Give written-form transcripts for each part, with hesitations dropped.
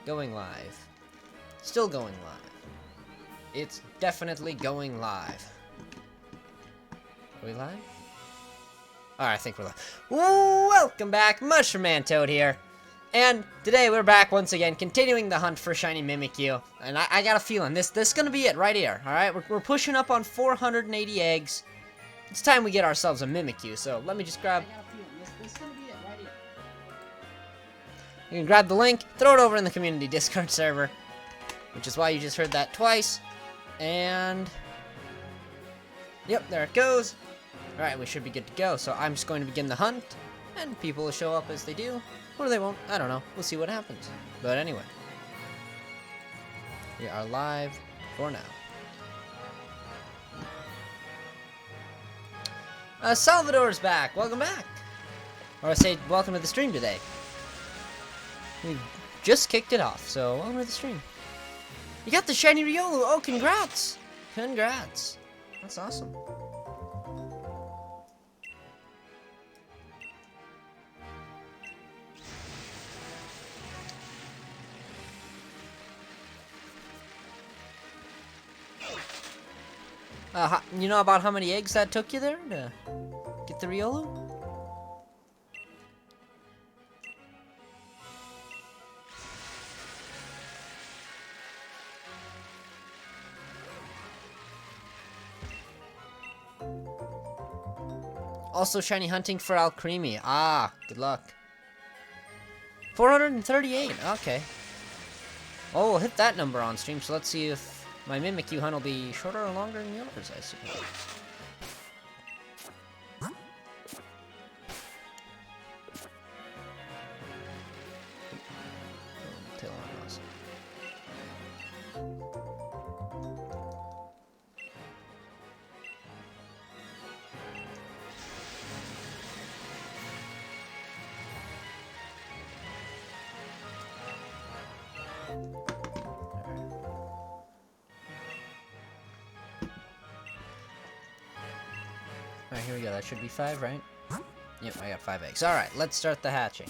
Going live. Still going live. It's definitely going live. Are we live? Alright, I think we're live. Welcome back, Mushroom Man Toad here. And today we're back once again, continuing the hunt for shiny Mimikyu. And I got a feeling this is gonna be it right here. Alright, we're pushing up on 480 eggs. It's time we get ourselves a Mimikyu, so let me just grab... I got a feeling this is gonna be it right here. You can grab the link, throw it over in the community Discord server, which is why you just heard that twice. And... yep, there it goes. Alright, we should be good to go. So I'm just going to begin the hunt, and people will show up as they do. Or they won't. I don't know. We'll see what happens. But anyway. We are live for now. Salvador's back. Welcome back. Or I say, welcome to the stream today. We just kicked it off, so welcome to the stream. You got the shiny Riolu. Oh, congrats. Congrats. That's awesome. You know about how many eggs that took you there to get the Riolu? Also shiny hunting for Alcremie. Ah, good luck. 438, okay. Oh, we'll hit that number on stream, so let's see if my Mimikyu hunt will be shorter or longer than yours, I suppose. Tail on us. Alright, here we go. That should be 5, right? Yep, I got 5 eggs. Alright, let's start the hatching.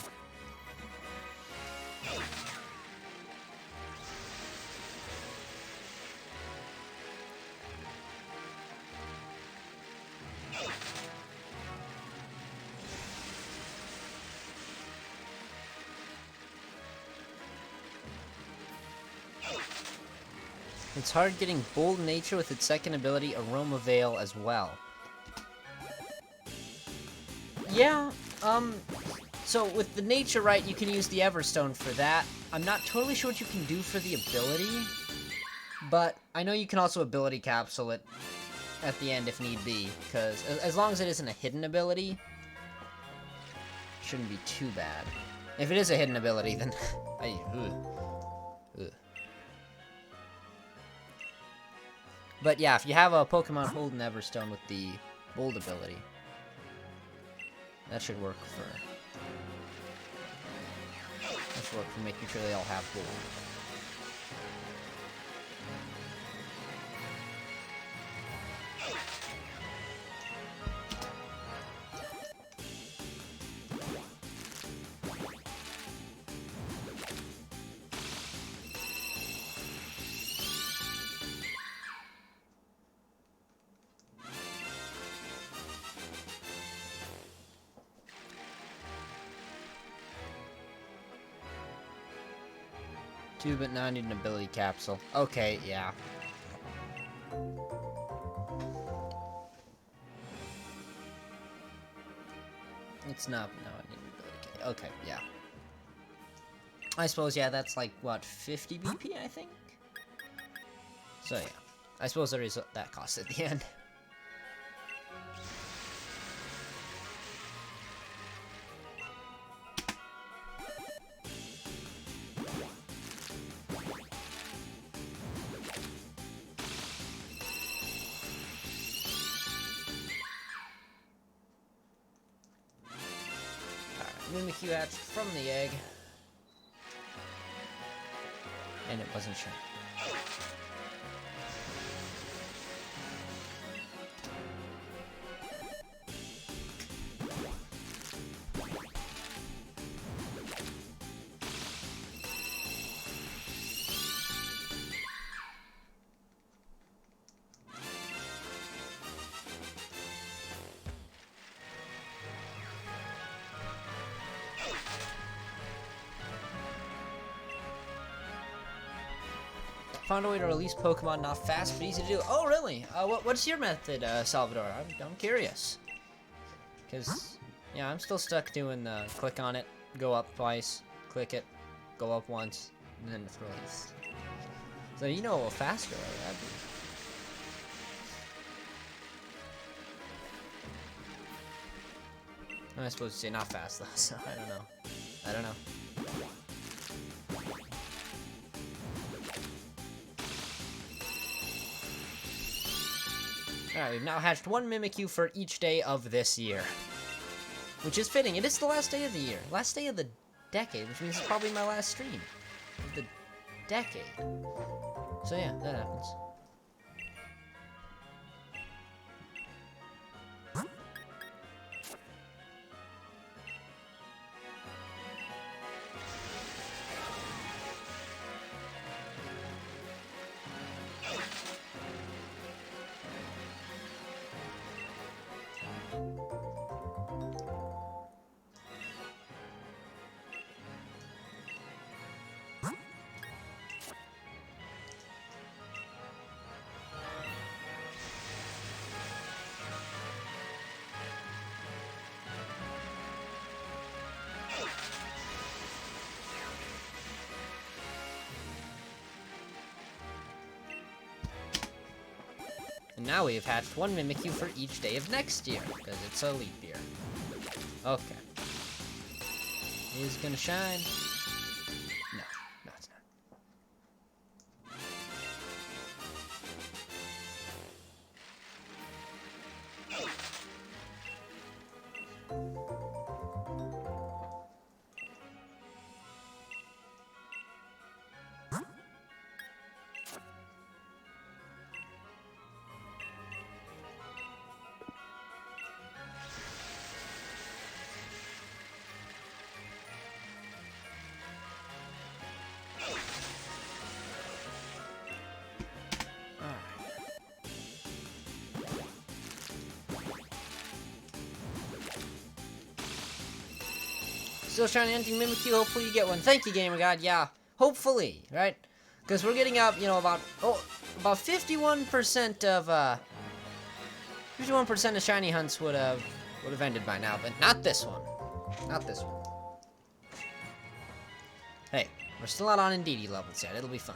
It's hard getting Bold Nature with its second ability, Aroma Veil, as well. Yeah, so with the nature right, you can use the Everstone for that. I'm not totally sure what you can do for the ability, but I know you can also ability capsule it at the end if need be, because as long as it isn't a hidden ability, it shouldn't be too bad. If it is a hidden ability, then ugh. But yeah, if you have a Pokemon holding Everstone with the Bold ability, that should work for making sure they all have Bold. But now I need an ability capsule. Okay, yeah. It's not. No, I need an ability capsule. Okay, yeah. I suppose, yeah, that's like, what, 50 BP, I think? So, yeah. I suppose there is that cost at the end. Mimikyu hatched from the egg. And it wasn't sure. Found a way to release Pokemon not fast but easy to do. Oh, really? What's your method, Salvador? I'm curious. Because, yeah, I'm still stuck doing the click on it, go up twice, click it, go up once, and then it's released. So you know a faster way, that'd be. I'm supposed to say not fast though, so I don't know. I don't know. Alright, we've now hatched one Mimikyu for each day of this year. Which is fitting. It is the last day of the year. Last day of the decade, which means it's probably my last stream of the decade. So yeah, that happens. And now we've hatched one Mimikyu for each day of next year, because it's a leap year. Okay. Is it gonna shine? No, no it's not. Still trying to empty Mimikyu, hopefully you get one. Thank you, Gamer God, yeah. Hopefully, right? Because we're getting up, you know, about 51% of 51% of shiny hunts would have ended by now, but not this one. Not this one. Hey, we're still not on Indeedee levels yet, it'll be fine.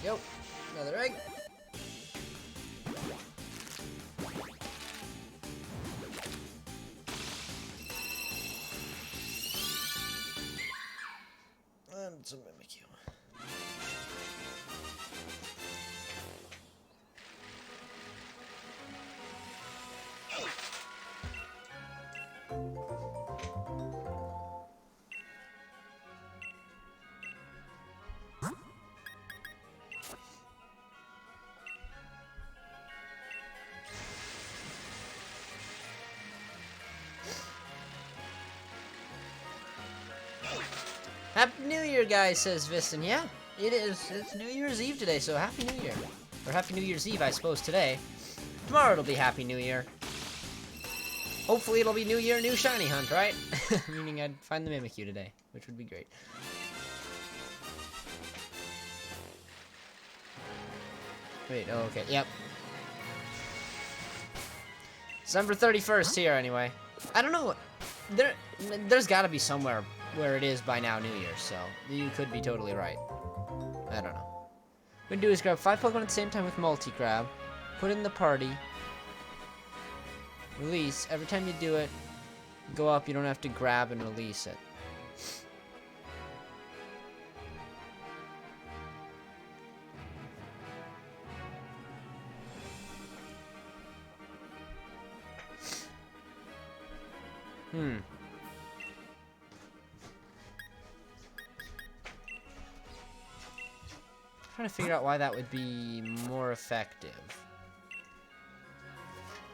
Yo, another egg. And some Mimikyu. Happy New Year, guys, says Viston. Yeah, it is. It's New Year's Eve today, so Happy New Year. Or Happy New Year's Eve, I suppose, today. Tomorrow it'll be Happy New Year. Hopefully it'll be New Year, new shiny hunt, right? Meaning I'd find the Mimikyu today, which would be great. Wait, oh, okay, yep. December 31st here, anyway. I don't know, there's gotta be somewhere where it is by now New Year, so you could be totally right. I don't know. What we do is grab 5 Pokemon at the same time with multi-grab, put it in the party, release. Every time you do it, go up, you don't have to grab and release it. Trying to figure out why that would be more effective.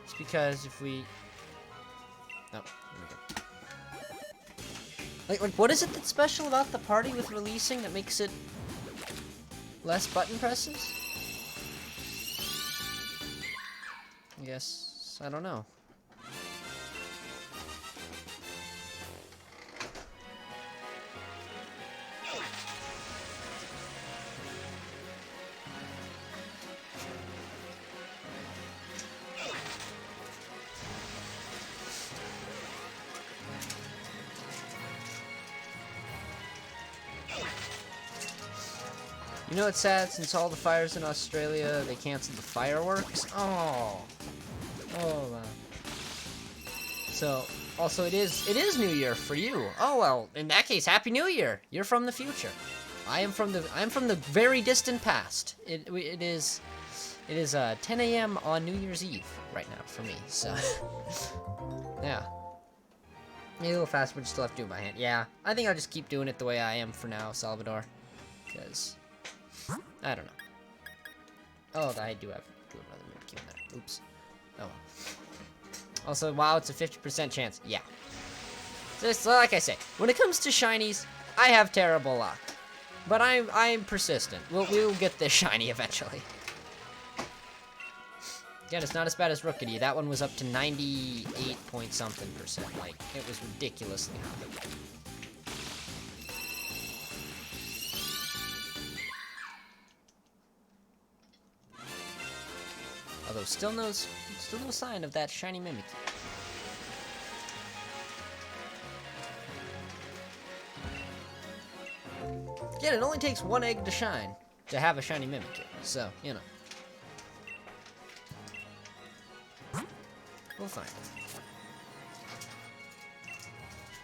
It's because if we... Oh, here we go. Like, what is it that's special about the party with releasing that makes it Less button presses? I guess, I don't know. You know what's sad? Since all the fires in Australia, they canceled the fireworks. Oh, man. So, also it is New Year for you. Oh well, in that case, Happy New Year. You're from the future. I'm from the very distant past. It is 10 a.m. on New Year's Eve right now for me. So, yeah. Maybe a little faster, but still have to do it by hand. Yeah, I think I'll just keep doing it the way I am for now, Salvador, because. I don't know. Oh, I do have to do another Mimikyu in there. Oops. Oh well. Also, wow, it's a 50% chance. Yeah. So like I say, when it comes to shinies, I have terrible luck. But I'm persistent. We'll get this shiny eventually. Again, it's not as bad as Rookity. That one was up to 98 point something %. Like, it was ridiculously high. Although still no sign of that shiny Mimikyu. Again, it only takes one egg to shine to have a shiny Mimikyu, so you know. We'll find it.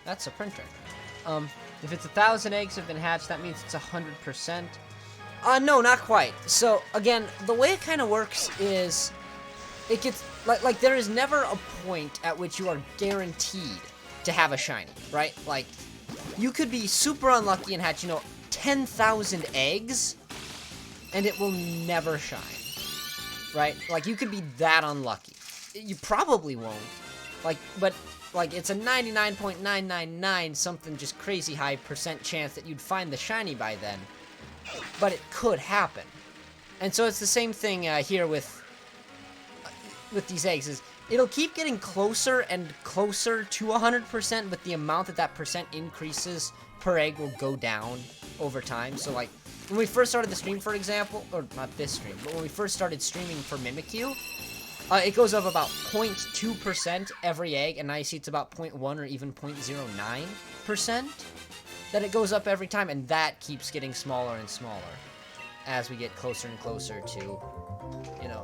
That's a printer. If it's 1,000 eggs have been hatched, that means it's 100%. No, not quite. So, again, the way it kind of works is, it gets, like, there is never a point at which you are guaranteed to have a shiny, right? Like, you could be super unlucky and hatch, 10,000 eggs, and it will never shine, right? Like, you could be that unlucky. You probably won't. But it's a 99.999 something just crazy high % chance that you'd find the shiny by then. But it could happen. And so it's the same thing here with these eggs. Is it'll keep getting closer and closer to 100%, but the amount that percent increases per egg will go down over time. So, like, when we first started the stream, for example, or not this stream, but when we first started streaming for Mimikyu, it goes up about 0.2% every egg, and now you see it's about 0.1 or even 0.09%. That it goes up every time, and that keeps getting smaller and smaller as we get closer and closer to,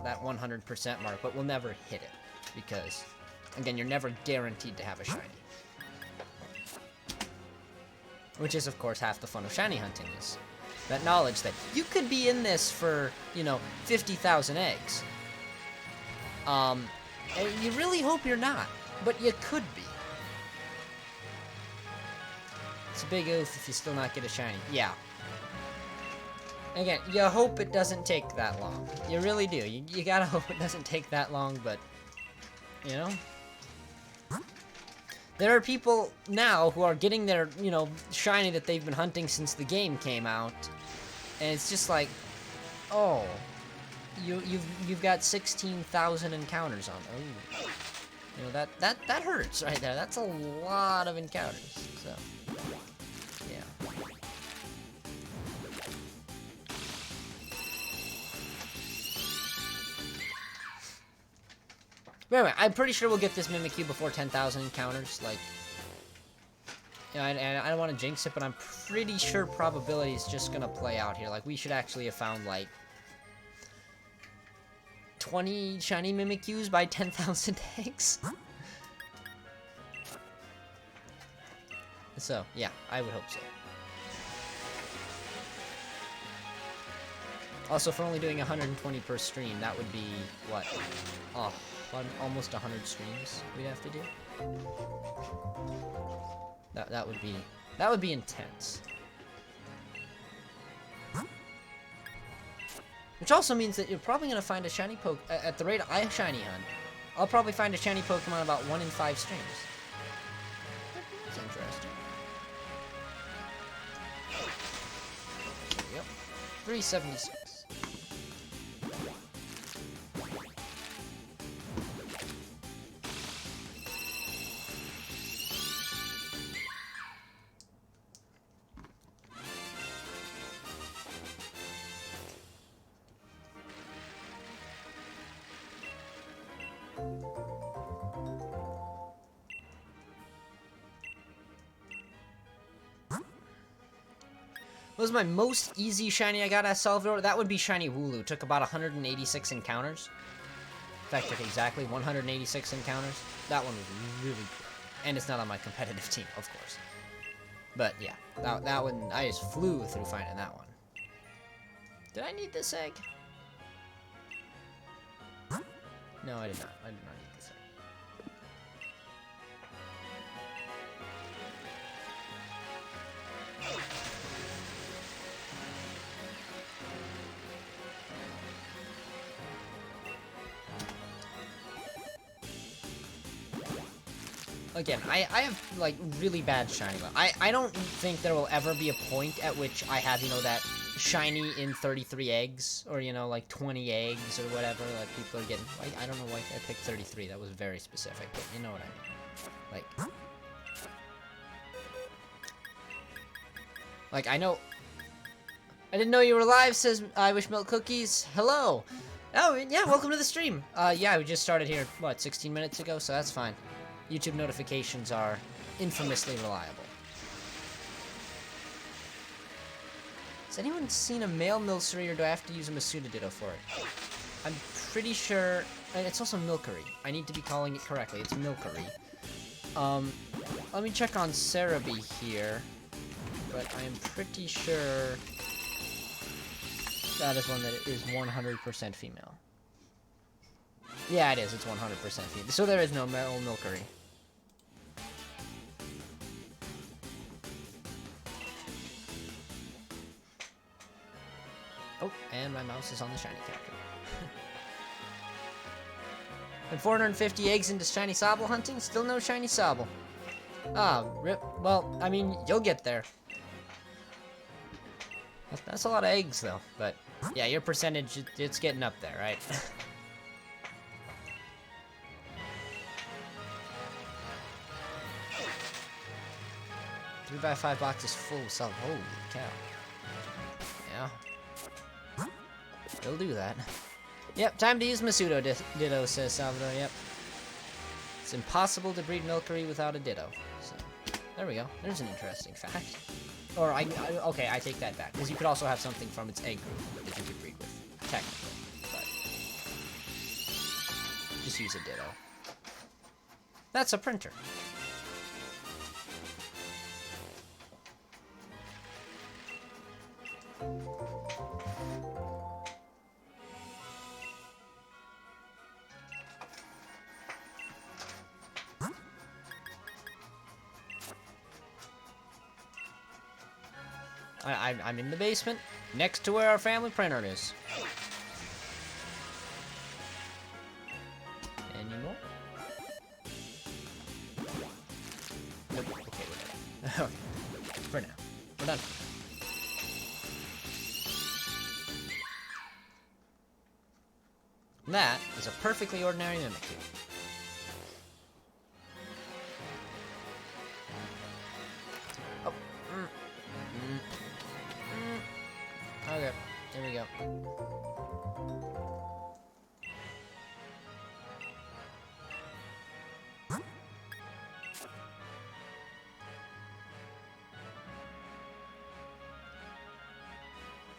that 100% mark, but we'll never hit it, because, again, you're never guaranteed to have a shiny. Which is, of course, half the fun of shiny hunting, is that knowledge that you could be in this for, 50,000 eggs. And you really hope you're not, but you could be. It's a big oof if you still not get a shiny. Yeah. Again, you hope it doesn't take that long. You really do. You gotta hope it doesn't take that long, but, There are people now who are getting their, shiny that they've been hunting since the game came out. And it's just like, oh, you've got 16,000 encounters on. Oh. That hurts right there. That's a lot of encounters. So, yeah. But anyway, I'm pretty sure we'll get this Mimikyu before 10,000 encounters. Like, and I don't want to jinx it, but I'm pretty sure probability is just gonna play out here. Like, we should actually have found, like, 20 shiny Mimikyus by 10,000 eggs. So, yeah, I would hope so. Also, for only doing 120 per stream, that would be, what? Oh, almost 100 streams we'd have to do. That would be intense. Which also means that you're probably gonna find a shiny at the rate I shiny hunt. I'll probably find a shiny Pokemon about 1 in 5 streams. That's interesting. Yep. 376. What was my most easy shiny I got at Salvador? That would be Shiny Wooloo. Took about 186 encounters. In fact, took exactly 186 encounters. That one was really good. And it's not on my competitive team, of course. But yeah, that one, I just flew through finding that one. Did I need this egg? No, I did not. I did not need this egg. Again, I have, like, really bad shiny luck. I don't think there will ever be a point at which I have, you know, that shiny in 33 eggs, or, you know, like 20 eggs, or whatever, like, people are getting. I don't know why I picked 33, that was very specific, but you know what I mean. Like, I know. I didn't know you were live, says I Wish Milk Cookies. Hello! Oh, yeah, welcome to the stream. Yeah, we just started here, what, 16 minutes ago, so that's fine. YouTube notifications are infamously reliable. Has anyone seen a male Milcery, or do I have to use a Masuda Ditto for it? I'm pretty sure... And it's also Milcery. I need to be calling it correctly. It's Milcery. Let me check on Cerebi here. But I am pretty sure... that is one that is 100% female. Yeah, it is. It's 100% female. So there is no male Milcery. Oh, and my mouse is on the shiny capture. And 450 eggs into shiny Sobble hunting, still no shiny Sobble. Ah, rip. Well, I mean, you'll get there. That's a lot of eggs, though. But, yeah, your percentage, it's getting up there, right? 3x5 boxes full of Sobble. Holy cow. Yeah. He'll do that. Yep, time to use Masuda Ditto, says Salvador, yep. It's impossible to breed Milcery without a Ditto. So, there we go. There's an interesting fact. Or, okay, I take that back. Because you could also have something from its egg group that you could breed with, technically. But, just use a Ditto. That's a printer. I'm in the basement, next to where our family printer is. Any more? Nope. Okay, we're done. Okay. For now. We're done. That is a perfectly ordinary Mimikyu. Okay, there we go.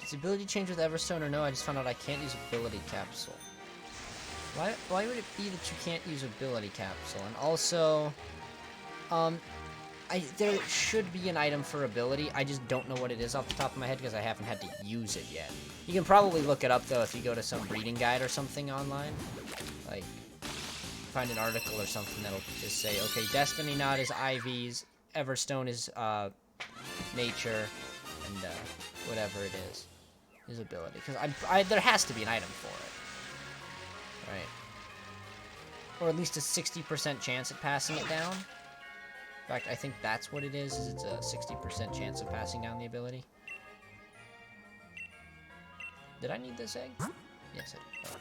Does the ability change with Everstone or no? I just found out I can't use ability capsule. Why would it be that you can't use ability capsule? And also, there should be an item for ability. I just don't know what it is off the top of my head because I haven't had to use it yet. You can probably look it up, though, if you go to some breeding guide or something online. Like, find an article or something that'll just say, okay, Destiny Knot is IVs, Everstone is, Nature, and, whatever it is ability. Because there has to be an item for it. Right. Or at least a 60% chance at passing it down. In fact, I think that's what it is it's a 60% chance of passing down the ability. Did I need this egg? Yes, I did.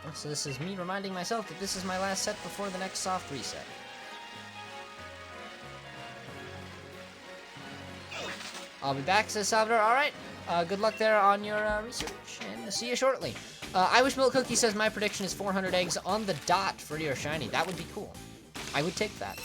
Okay. So this is me reminding myself that this is my last set before the next soft reset. I'll be back, says Salvador. Alright, good luck there on your research, and see you shortly. I Wish Milk Cookie says my prediction is 400 eggs on the dot for your shiny. That would be cool. I would take that.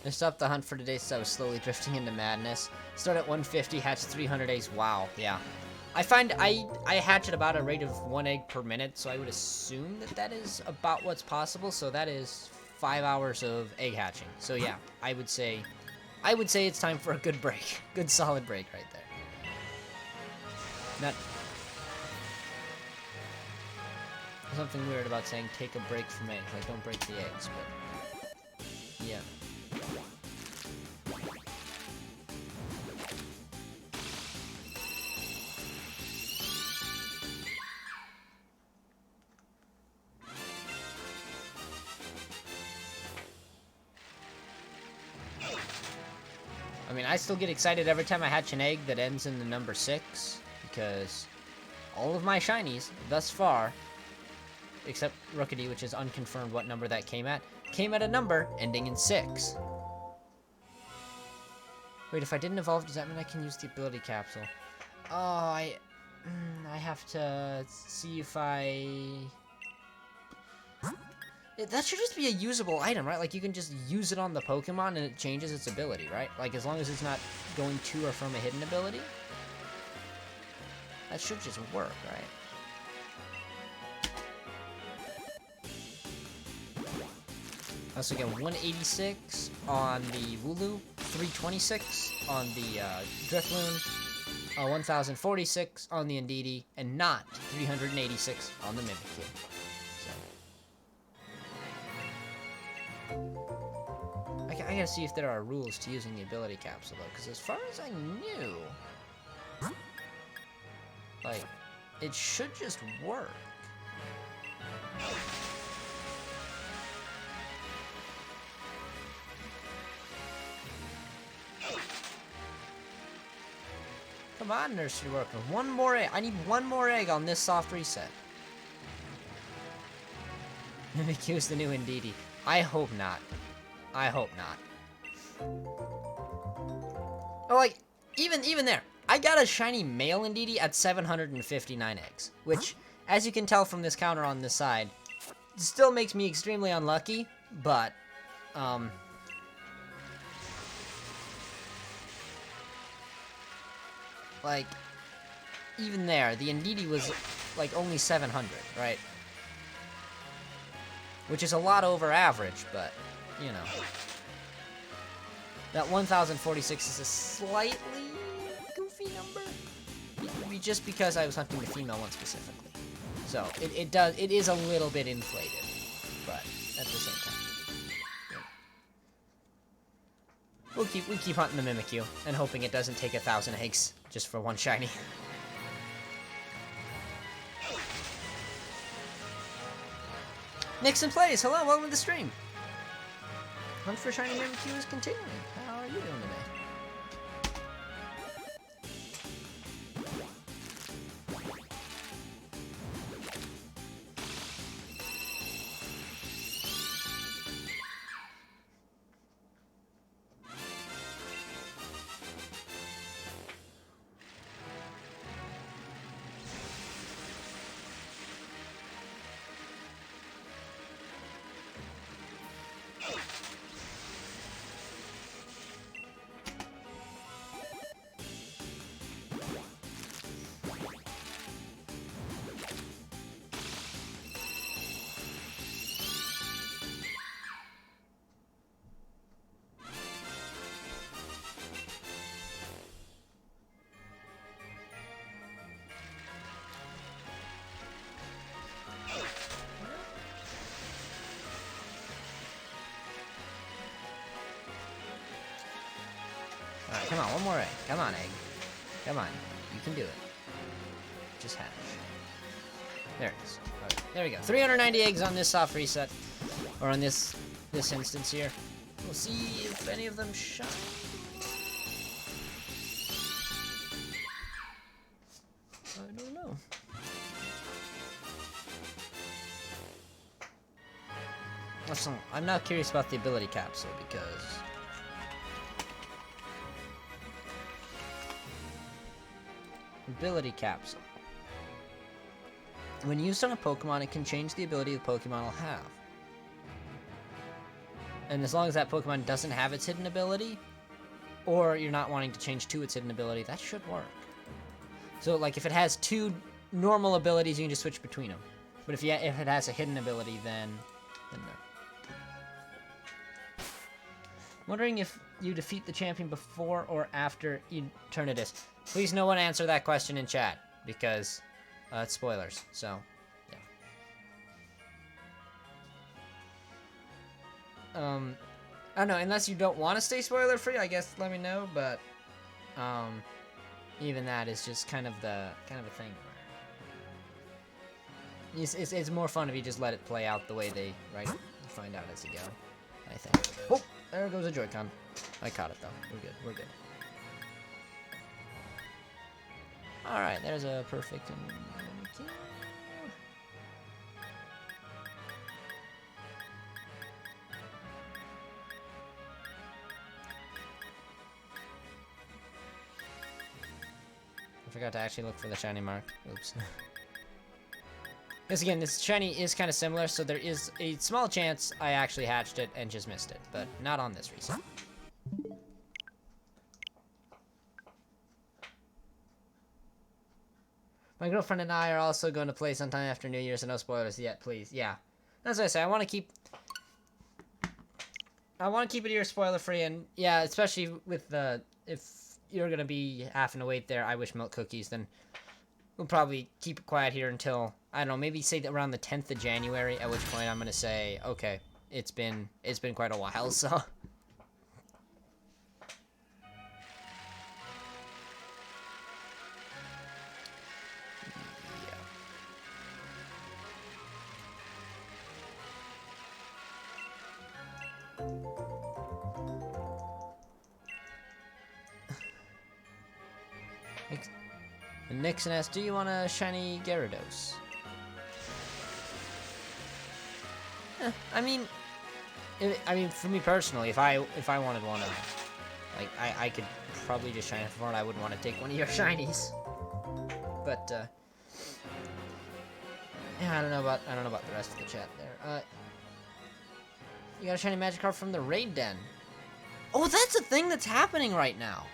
I stopped the hunt for today, so I was slowly drifting into madness. Start at 150, hatch 300 eggs. Wow, yeah. I find I hatch at about a rate of 1 egg per minute, so I would assume that that is about what's possible. So that is 5 hours of egg hatching. So yeah, I would say it's time for a good break, good solid break right there. Not something weird about saying take a break from eggs, like don't break the eggs, but yeah. I mean, I still get excited every time I hatch an egg that ends in the number 6, because all of my shinies, thus far, except Rookity, which is unconfirmed what number that came at a number ending in 6. Wait, if I didn't evolve, does that mean I can use the ability capsule? Oh, I have to see if that should just be a usable item, right? Like, you can just use it on the Pokemon and it changes its ability, right? Like, as long as it's not going to or from a hidden ability. That should just work, right? I also get 186 on the Wooloo, 326 on the Drifloon, 1046 on the Indeedee, and not 386 on the Mimikyu. I gotta see if there are rules to using the ability capsule, though, because as far as I knew, like, it should just work. Come on, nursery worker. One more egg. I need one more egg on this soft reset. Mimikyu is the new Indeedee. I hope not. I hope not. Oh, like, even there. I got a shiny male Indeedee at 759 eggs, which, as you can tell from this counter on this side, still makes me extremely unlucky, but, like, even there, the Indeedee was, like, only 700, right? Which is a lot over average, but, you know. That 1046 is a slightly goofy number. Just because I was hunting the female one specifically. So, it is a little bit inflated. But, at the same time. Yeah. We keep hunting the Mimikyu, and hoping it doesn't take 1,000 eggs just for one shiny. Nixon Plays, hello, welcome to the stream. Hunt for shiny Mimikyu is continuing. How are you doing today? Come on, one more egg. Come on, egg. Come on. You can do it. Just hatch. There it is. Okay, there we go. 390 eggs on this soft reset. Or on this instance here. We'll see if any of them shine. I don't know. Listen, I'm now curious about the ability capsule because ability capsule. When used on a Pokemon, it can change the ability the Pokemon will have. And as long as that Pokemon doesn't have its hidden ability, or you're not wanting to change to its hidden ability, that should work. So, like, if it has two normal abilities, you can just switch between them. But if it has a hidden ability, then no. Wondering if you defeat the champion before or after Eternatus. Please no one answer that question in chat, because it's spoilers, so, yeah. I don't know, unless you don't want to stay spoiler-free, I guess let me know, but, even that is just kind of a thing. It's more fun if you just let it play out the way they, find out as you go, I think. Oh, there goes a Joy-Con. I caught it, though. We're good. Alright, there's a perfect Mimikyu. I forgot to actually look for the shiny mark. Oops. Because again, this shiny is kind of similar, so there is a small chance I actually hatched it and just missed it, but not on this reset. My girlfriend and I are also going to play sometime after New Year's, so no spoilers yet, please. Yeah, that's what I say. I want to keep it here spoiler free, and yeah, especially with if you're gonna be having to wait there, I wish milk cookies. Then we'll probably keep it quiet here until I don't know, maybe say that around the 10th of January. At which point I'm gonna say, okay, it's been quite a while, so. And Nixon asks, do you want a shiny Gyarados? I mean, for me personally, if I wanted one of, like, I could probably just shine it for it. I wouldn't want to take one of your shinies. But yeah, I don't know about the rest of the chat there. You got a shiny Magikarp from the Raid Den. Oh, that's a thing that's happening right now.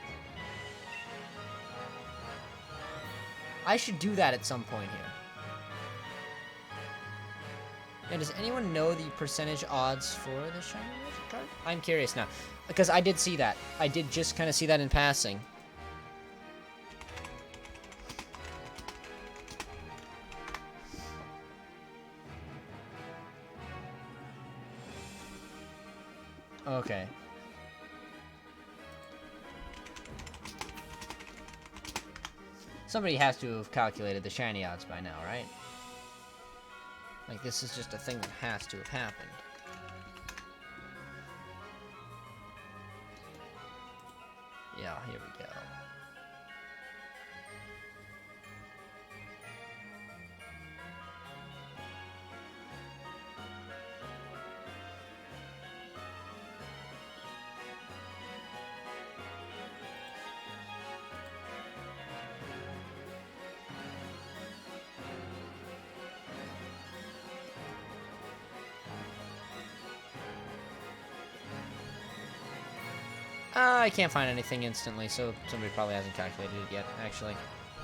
I should do that at some point here. And does anyone know the percentage odds for the shiny Magikarp? I'm curious now, because I did see that. I did just kind of see that in passing. Okay. Somebody has to have calculated the shiny odds by now, right? Like, this is just a thing that has to have happened. Yeah, here we go. I can't find anything instantly, so somebody probably hasn't calculated it yet, actually.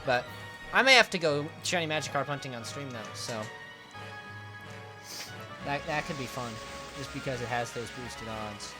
But I may have to go shiny Magikarp hunting on stream now, so that could be fun, just because it has those boosted odds.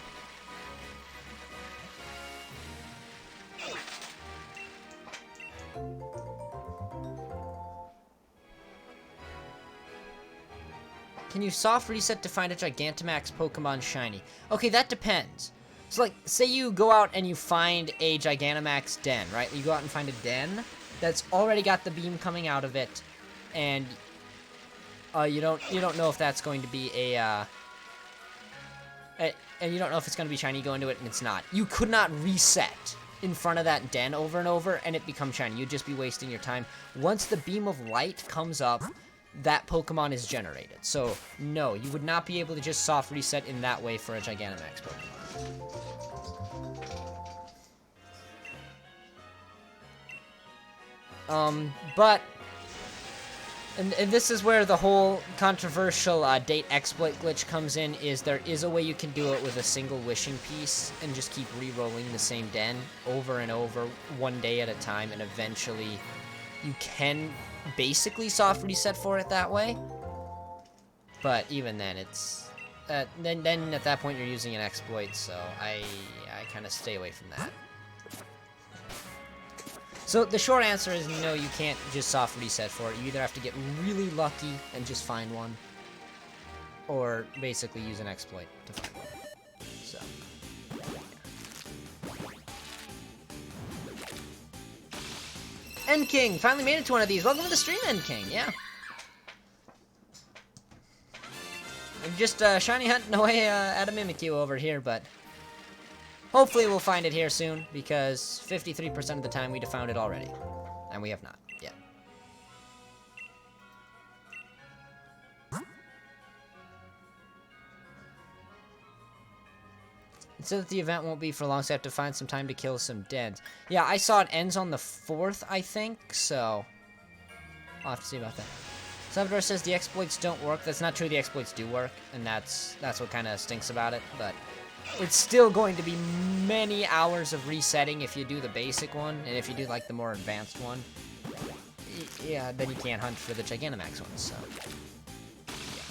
Can you soft reset to find a Gigantamax Pokemon shiny? Okay, that depends. So, like, say you go out and you find a Gigantamax den, right? You go out and find a den that's already got the beam coming out of it, and you don't know if that's going to be and you don't know if it's going to be shiny. You go into it and it's not. You could not reset in front of that den over and over and it becomes shiny. You'd just be wasting your time. Once the beam of light comes up, that Pokemon is generated. So, no, you would not be able to just soft reset in that way for a Gigantamax Pokemon. But, and this is where the whole controversial date exploit glitch comes in, is there is a way you can do it with a single wishing piece and just keep re-rolling the same den over and over, one day at a time, and eventually you can basically soft reset for it that way. But even then, it's then at that point you're using an exploit, so I kind of stay away from that. So the short answer is no, you can't just soft reset for it. You either have to get really lucky and just find one, or basically use an exploit to find one. So. End King finally made it to one of these. Welcome to the stream, End King. Yeah. I'm just shiny hunting away at a Mimikyu over here, but hopefully we'll find it here soon, because 53% of the time we'd have found it already. And we have not yet. It said that the event won't be for long, so I have to find some time to kill some dens. Yeah, I saw it ends on the 4th, I think, so I'll have to see about that. Salvador says the exploits don't work. That's not true, the exploits do work, and that's what kind of stinks about it, but it's still going to be many hours of resetting if you do the basic one, and if you do, like, the more advanced one, yeah, then you can't hunt for the Gigantamax ones, so, yeah.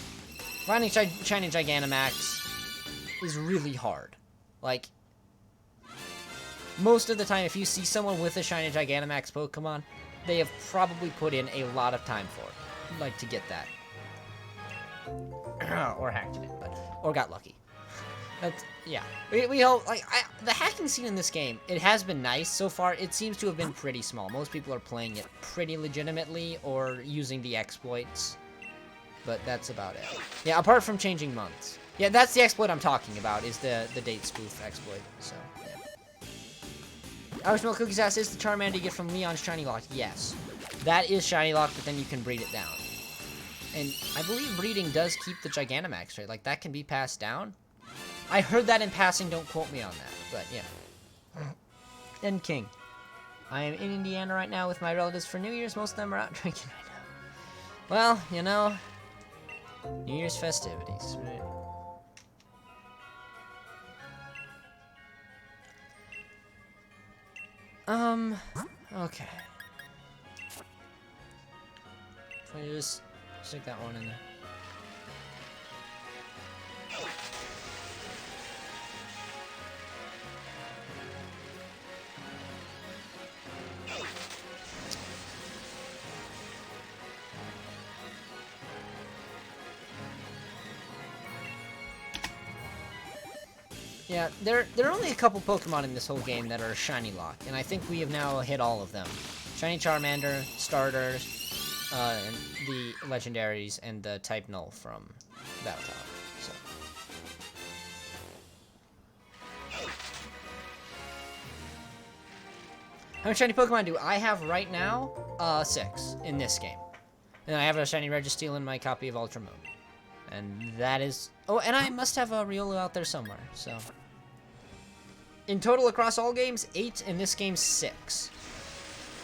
Finding shiny Gigantamax is really hard. Like, most of the time, if you see someone with a shiny Gigantamax Pokemon, they have probably put in a lot of time for it, like, to get that. Or hacked it, or got lucky. That's, yeah. We hope, like, the hacking scene in this game, it has been nice so far. It seems to have been pretty small. Most people are playing it pretty legitimately or using the exploits, but that's about it. Yeah, apart from changing months. Yeah, that's the exploit I'm talking about, is the date spoof exploit, so, yeah. Irish Milk Cookies asks, is the Charmander you get from Leon's Shiny Lock? Yes. That is Shiny Lock, but then you can breed it down. And I believe breeding does keep the Gigantamax, right? Like, that can be passed down. I heard that in passing, don't quote me on that, but yeah. Then King. I am in Indiana right now with my relatives for New Year's. Most of them are out drinking right now. Well, you know, New Year's festivities, right? Okay. Can I just stick that one in there? Yeah, there are only a couple Pokemon in this whole game that are Shiny Lock, and I think we have now hit all of them. Shiny Charmander, Starters, and the Legendaries, and the Type Null from Battle Tower, so. How many Shiny Pokemon do I have right now? 6 in this game. And I have a Shiny Registeel in my copy of Ultra Moon. And that is... Oh, and I must have a Riolu out there somewhere, so... In total, across all games, 8. In this game, 6.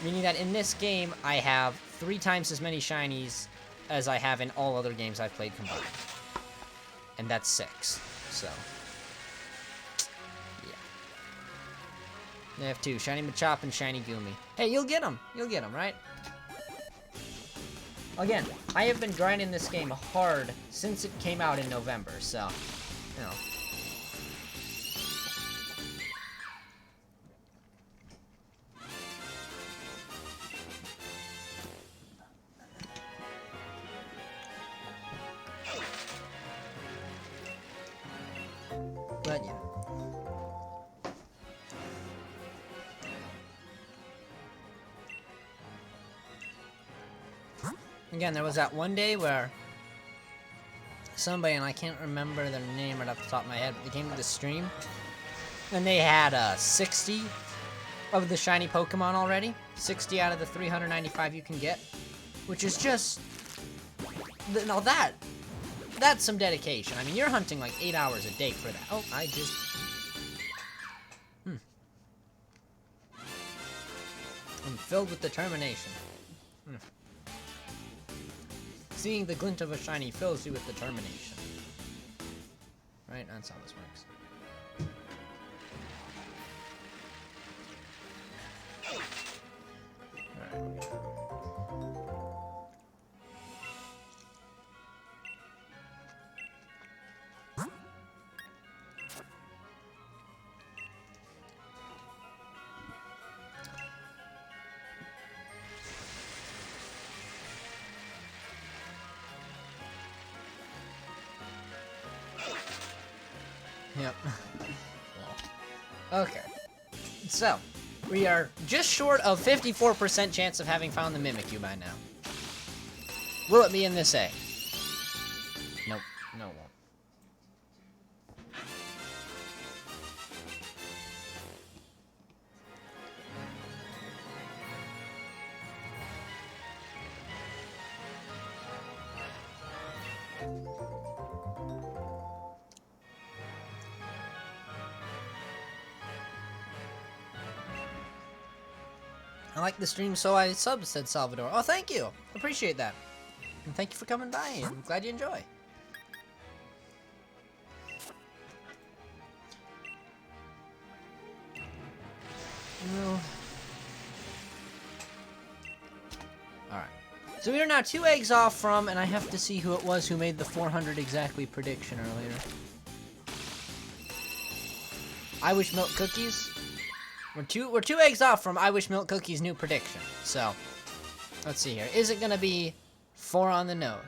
Meaning that in this game, I have 3 times as many shinies as I have in all other games I've played combined. And that's 6. So, yeah. I have 2, Shiny Machop and Shiny Goomy. Hey, you'll get them. You'll get them, right? Again, I have been grinding this game hard since it came out in November, so, you know. But yeah. Again, there was that one day where somebody, and I can't remember their name right off the top of my head, but they came to the stream, and they had 60 of the shiny Pokemon already. 60 out of the 395 you can get, which is just... Now that's some dedication. I mean, you're hunting like 8 hours a day for that. Oh, I just... I'm filled with determination. Seeing the glint of a shiny fills you with determination. Right? That's how this works. Alright. Yep. Okay. So, we are just short of 54% chance of having found the Mimikyu by now. Will it be in this A? Nope. No, it won't. I like the stream, so I subbed, said Salvador. Oh, thank you. Appreciate that. And thank you for coming by. I'm glad you enjoy. No. Alright. So we are now 2 eggs off from, and I have to see who it was who made the 400 exactly prediction earlier. I Wish Milk Cookies. We're two eggs off from I Wish Milk Cookies' new prediction. So, let's see here. Is it gonna be 4 on the nose?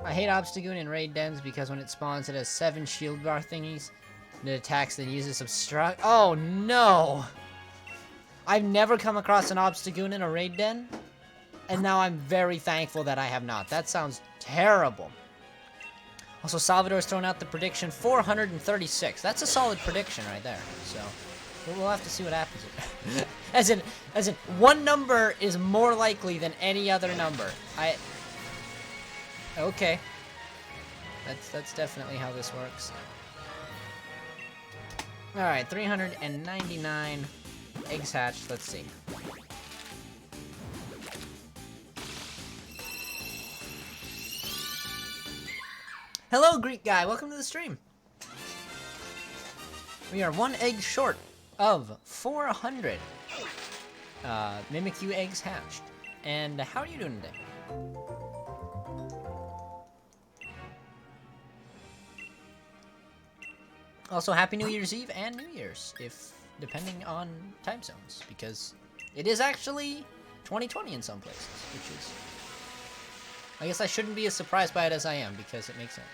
I hate Obstagoon in raid dens because when it spawns it has 7 shield bar thingies. And it attacks then uses Obstruct. Oh no! I've never come across an Obstagoon in a raid den. And now I'm very thankful that I have not. That sounds terrible. Also, Salvador's thrown out the prediction 436. That's a solid prediction right there. So, we'll have to see what happens. as in, one number is more likely than any other number. Okay. That's definitely how this works. Alright, 399 eggs hatched. Let's see. Hello, Greek guy. Welcome to the stream. We are 1 egg short of 400 Mimikyu eggs hatched. And how are you doing today? Also, Happy New Year's Eve and New Year's, depending on time zones, because it is actually 2020 in some places, which is... I guess I shouldn't be as surprised by it as I am, because it makes sense.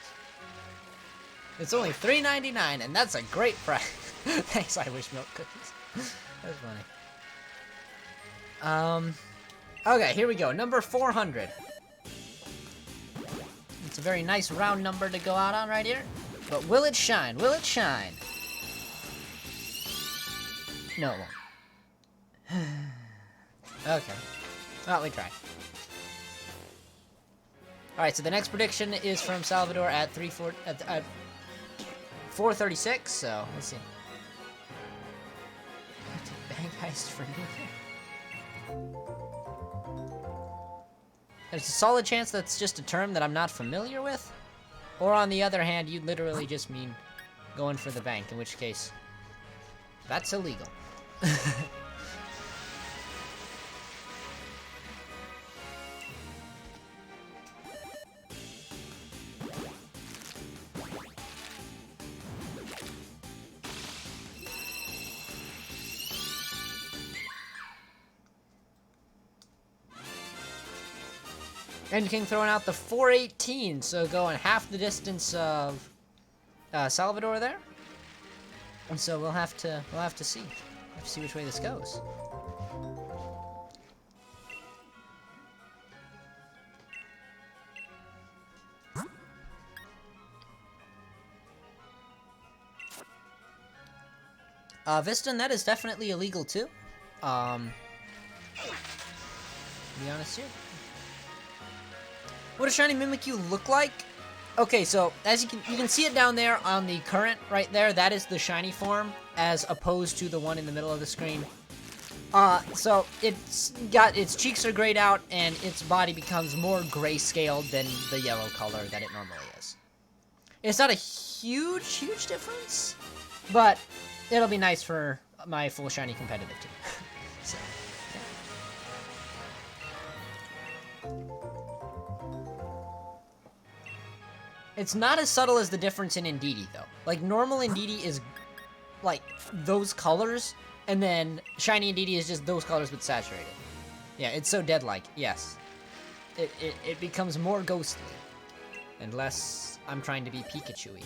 It's only $3.99, and that's a great price. Thanks, I Wish Milk Cookies. That's funny. Okay, here we go. Number 400. It's a very nice round number to go out on right here. But will it shine? Will it shine? No, it won't. Okay. Well, we tried. Alright, so the next prediction is from Salvador at 436, so let's see. Bank heist for New Year. There's a solid chance that's just a term that I'm not familiar with. Or on the other hand, you'd literally just mean going for the bank, in which case, that's illegal. And King throwing out the 418, so going half the distance of Salvador there. And so we'll have to see. Let's see which way this goes. Vista, that is definitely illegal too. To be honest here. What does shiny Mimikyu look like? Okay, so as you can see it down there on the current right there. That is the shiny form, as opposed to the one in the middle of the screen. So its cheeks are grayed out, and its body becomes more grayscaled than the yellow color that it normally is. It's not a huge difference, but it'll be nice for my full shiny competitive team. So, yeah. It's not as subtle as the difference in Indeedee, though. Like, normal Indeedee is, like, those colors, and then shiny Indeedee is just those colors but saturated. Yeah, it's so dead-like, yes. It becomes more ghostly, and less I'm trying to be Pikachu-y.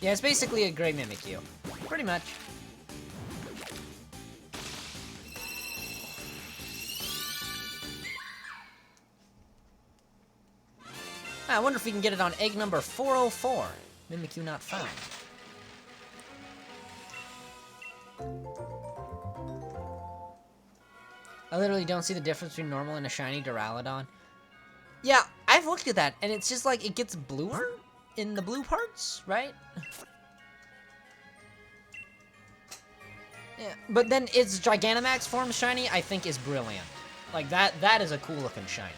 Yeah, it's basically a gray Mimikyu. Pretty much. I wonder if we can get it on egg number 404. Mimikyu not found. I literally don't see the difference between normal and a shiny Duraludon. Yeah, I've looked at that, and it's just like it gets bluer in the blue parts, right? Yeah, but then its Gigantamax form shiny, I think, is brilliant. Like, that is a cool-looking shiny.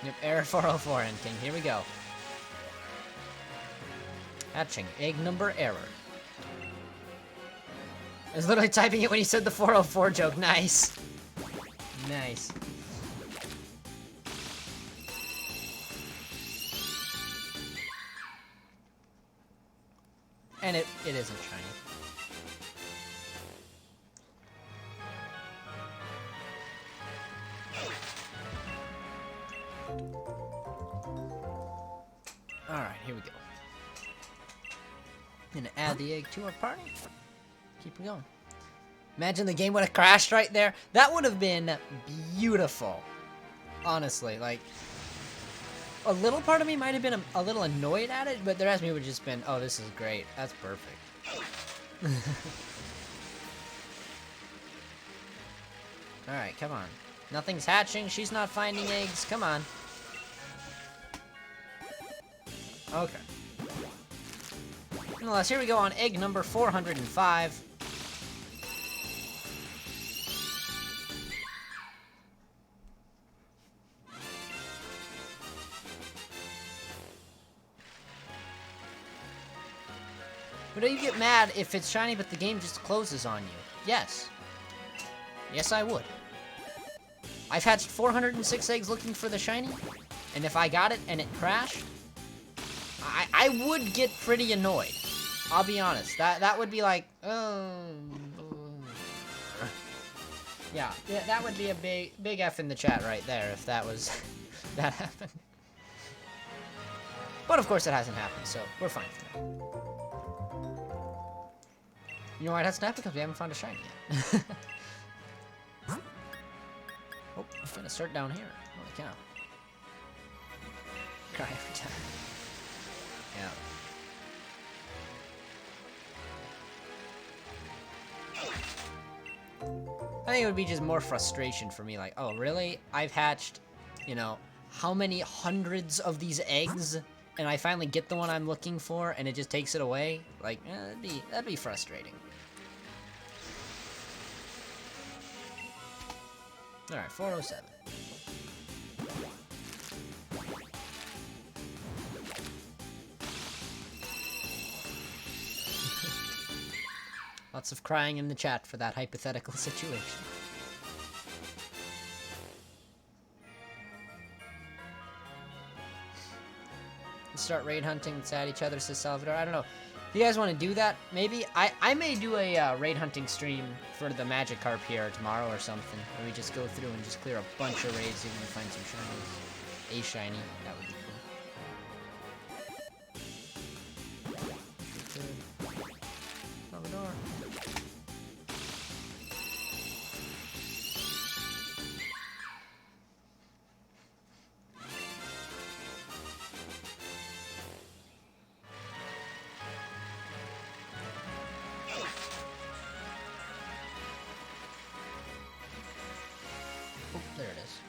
Yep, error 404, King. Here we go. Hatching. Egg number error. I was literally typing it when he said the 404 joke. Nice. Nice. And it isn't shiny. Alright, here we go. Gonna add the egg to our party. Keep it going. Imagine the game would have crashed right there. That would have been beautiful. Honestly, like, a little part of me might have been a little annoyed at it, but the rest of me would have just been, oh, this is great. That's perfect. Alright, come on. Nothing's hatching. She's not finding eggs. Come on. Okay. Nonetheless, here we go on egg number 405. But do you get mad if it's shiny but the game just closes on you? Yes. Yes, I would. I've hatched 406 eggs looking for the shiny, and if I got it and it crashed, I would get pretty annoyed. I'll be honest. That would be like, oh. Yeah, that would be a big F in the chat right there if that was that happened. But of course it hasn't happened, so we're fine for now. You know why it hasn't happened? Because we haven't found a shiny yet. Oh, I'm gonna start down here. Holy cow. Cry every time. Yeah. I think it would be just more frustration for me, like, oh, really? I've hatched, you know, how many hundreds of these eggs, and I finally get the one I'm looking for, and it just takes it away? Like, that'd be frustrating. Alright, 407. Lots of crying in the chat for that hypothetical situation. Let's start raid hunting. Let's add each other, says Salvador. I don't know. If you guys want to do that, maybe I may do a raid hunting stream for the Magikarp here tomorrow or something, where we just go through and just clear a bunch of raids, even to find some shinies. A shiny, that would be cool. Oh, there it is.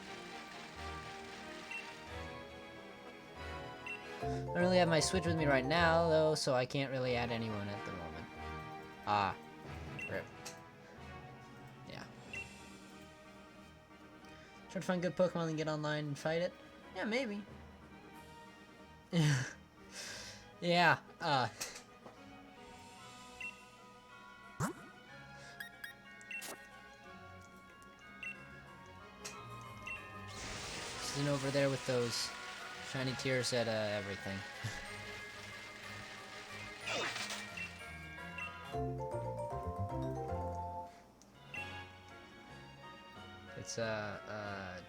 I don't really have my Switch with me right now, though, so I can't really add anyone at the moment. Ah. Rip. Yeah. Try to find good Pokemon and get online and fight it? Yeah, maybe. Yeah, sitting over there with those shiny tears at, everything. It's a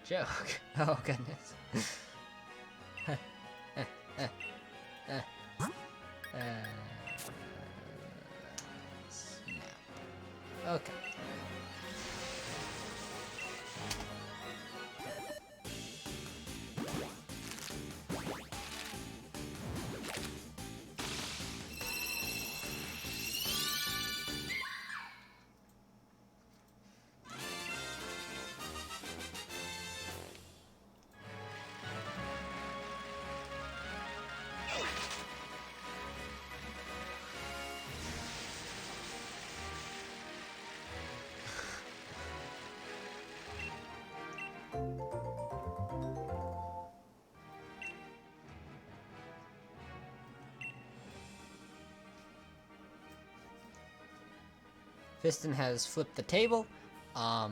joke. Oh, goodness. Snap. Okay. Fiston has flipped the table. I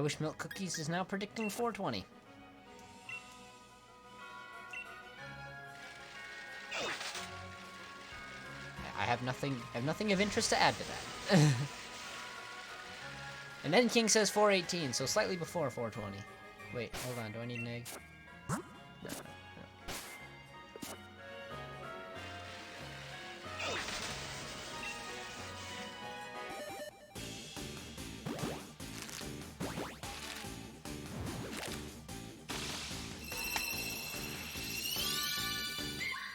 Wish Milk Cookies is now predicting 420. I have nothing of interest to add to that. And then King says 418, so slightly before 420. Wait, hold on, do I need an egg? No.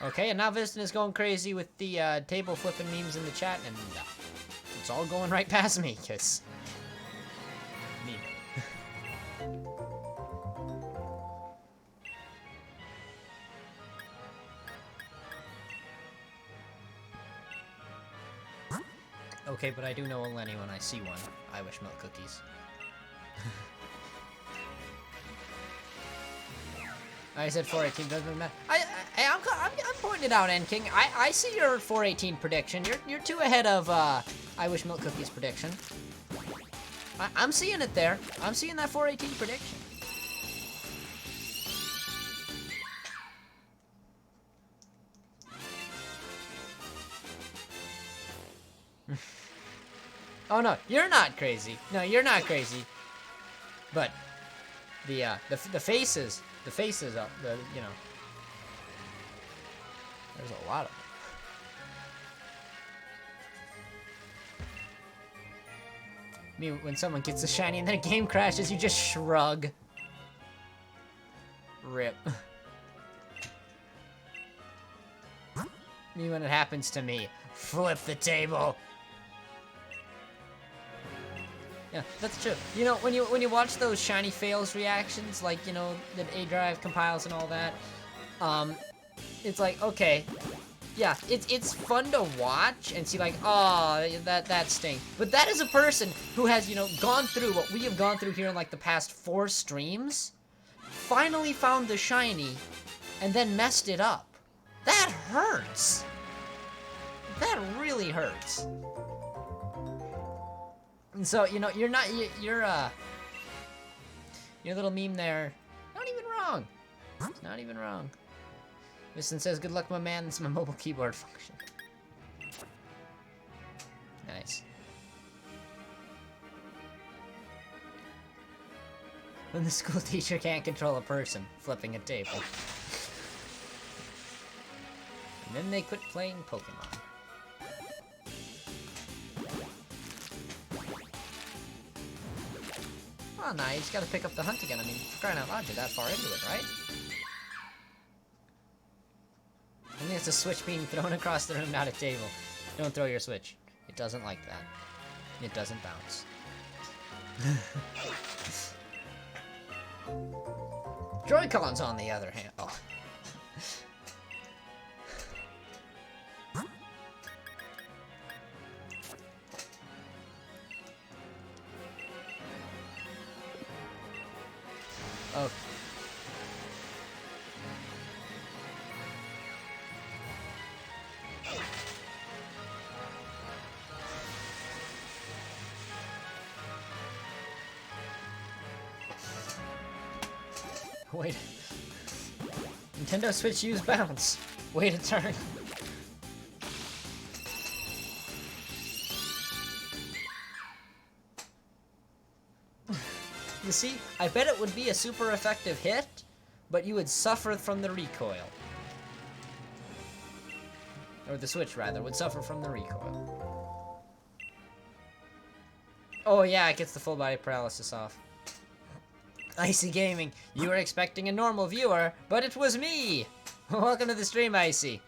Okay, and now Viston is going crazy with the table flipping memes in the chat, and it's all going right past me, because meme. Okay, but I do know a Lenny when I see one. I Wish Milk Cookies. I said 418 doesn't matter. I'm pointing it out, N King. I see your 418 prediction. You're 2 ahead of I Wish Milk Cookies prediction. I'm seeing it there. I'm seeing that 418 prediction. Oh no, you're not crazy. No, you're not crazy. But the faces. The faces up, you know. There's a lot of them. I mean, when someone gets a shiny and then a game crashes, you just shrug. Rip. Me when it happens to me, flip the table. Yeah, that's true. You know, when you watch those shiny fails reactions, like, you know, that A-Drive compiles and all that, it's like, okay, yeah, it's fun to watch and see, like, oh, that sting. But that is a person who has, you know, gone through what we have gone through here in, like, the past 4 streams, finally found the shiny, and then messed it up. That hurts. That really hurts. And so, you know, your little meme there, not even wrong. It's not even wrong. Viston says, good luck, my man, it's my mobile keyboard function. Nice. When the school teacher can't control a person, flipping a table. And then they quit playing Pokemon. Oh, nah, you just gotta pick up the hunt again. I mean, for crying out loud, you're that far into it, right? I think it's a Switch being thrown across the room, not a table. Don't throw your Switch. It doesn't like that. It doesn't bounce. Joy-Cons, on the other hand. Oh. Oh. Wait. Nintendo Switch use bounce. Wait a turn. You see, I bet it would be a super effective hit, but you would suffer from the recoil. Or the Switch, rather, would suffer from the recoil. Oh yeah, it gets the full body paralysis off. Icy Gaming, you were expecting a normal viewer, but it was me! Welcome to the stream, Icy.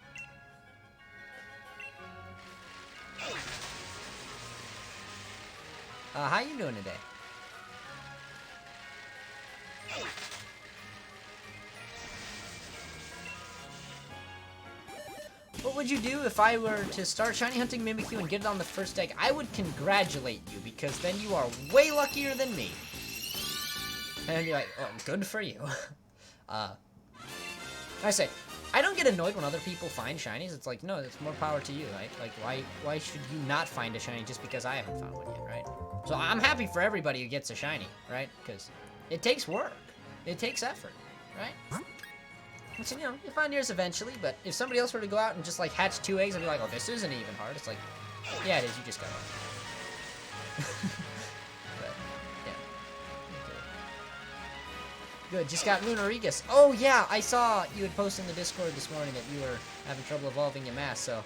How you doing today? What would you do if I were to start shiny hunting Mimikyu and get it on the first egg? I would congratulate you, because then you are way luckier than me. And I'd be like, oh, good for you. I say, I don't get annoyed when other people find shinies. It's like, no, it's more power to you, right? Like, why should you not find a shiny just because I haven't found one yet, right? So I'm happy for everybody who gets a shiny, right? Because it takes work. It takes effort, right? So, you know, you find yours eventually, but if somebody else were to go out and just, like, hatch 2 eggs, I'd be like, oh, this isn't even hard. It's like, yeah, it is. You just got one. But, yeah. Good. Just got Lunarigus. Oh, yeah, I saw you had posted in the Discord this morning that you were having trouble evolving your mass, so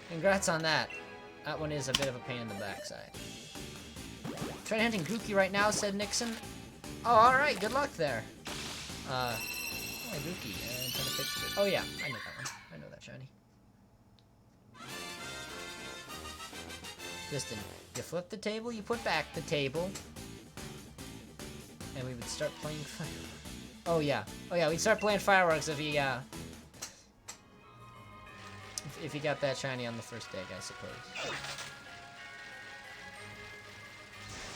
congrats on that. That one is a bit of a pain in the backside. Trying hunting Grookey right now, said Nixon. Oh, alright, good luck there. Grookey, trying to fix it. Oh yeah, I know that one. I know that shiny. Listen, you flip the table, you put back the table, and we would start playing fireworks. Oh yeah, we'd start playing fireworks if he if he got that shiny on the first egg, I suppose.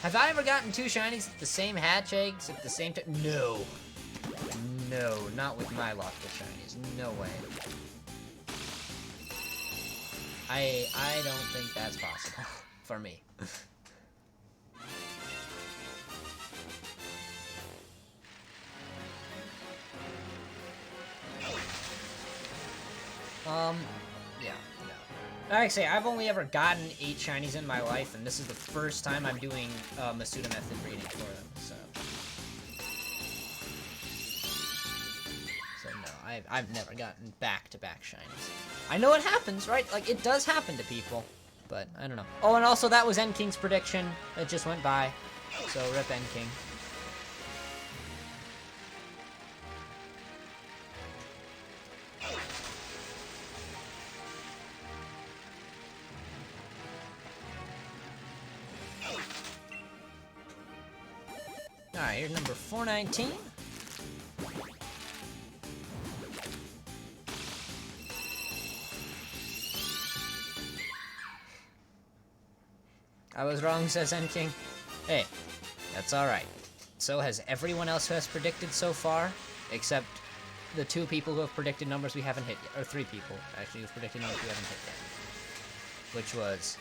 Have I ever gotten 2 shinies at the same hatch eggs at the same time? No. No, not with my luck with shinies. No way. I don't think that's possible for me. Yeah, no. Actually, I've only ever gotten 8 shinies in my life, and this is the first time I'm doing Masuda method breeding for them, so. I've never gotten back-to-back shinies. I know it happens, right? Like, it does happen to people, but I don't know. Oh, and also that was N-King's prediction. It just went by, so rip N-King. Alright, here's number 419. I was wrong, says N-King. Hey, that's alright. So has everyone else who has predicted so far, except the 2 people who have predicted numbers we haven't hit yet. Or 3 people, actually, who've predicted numbers we haven't hit yet. Which was,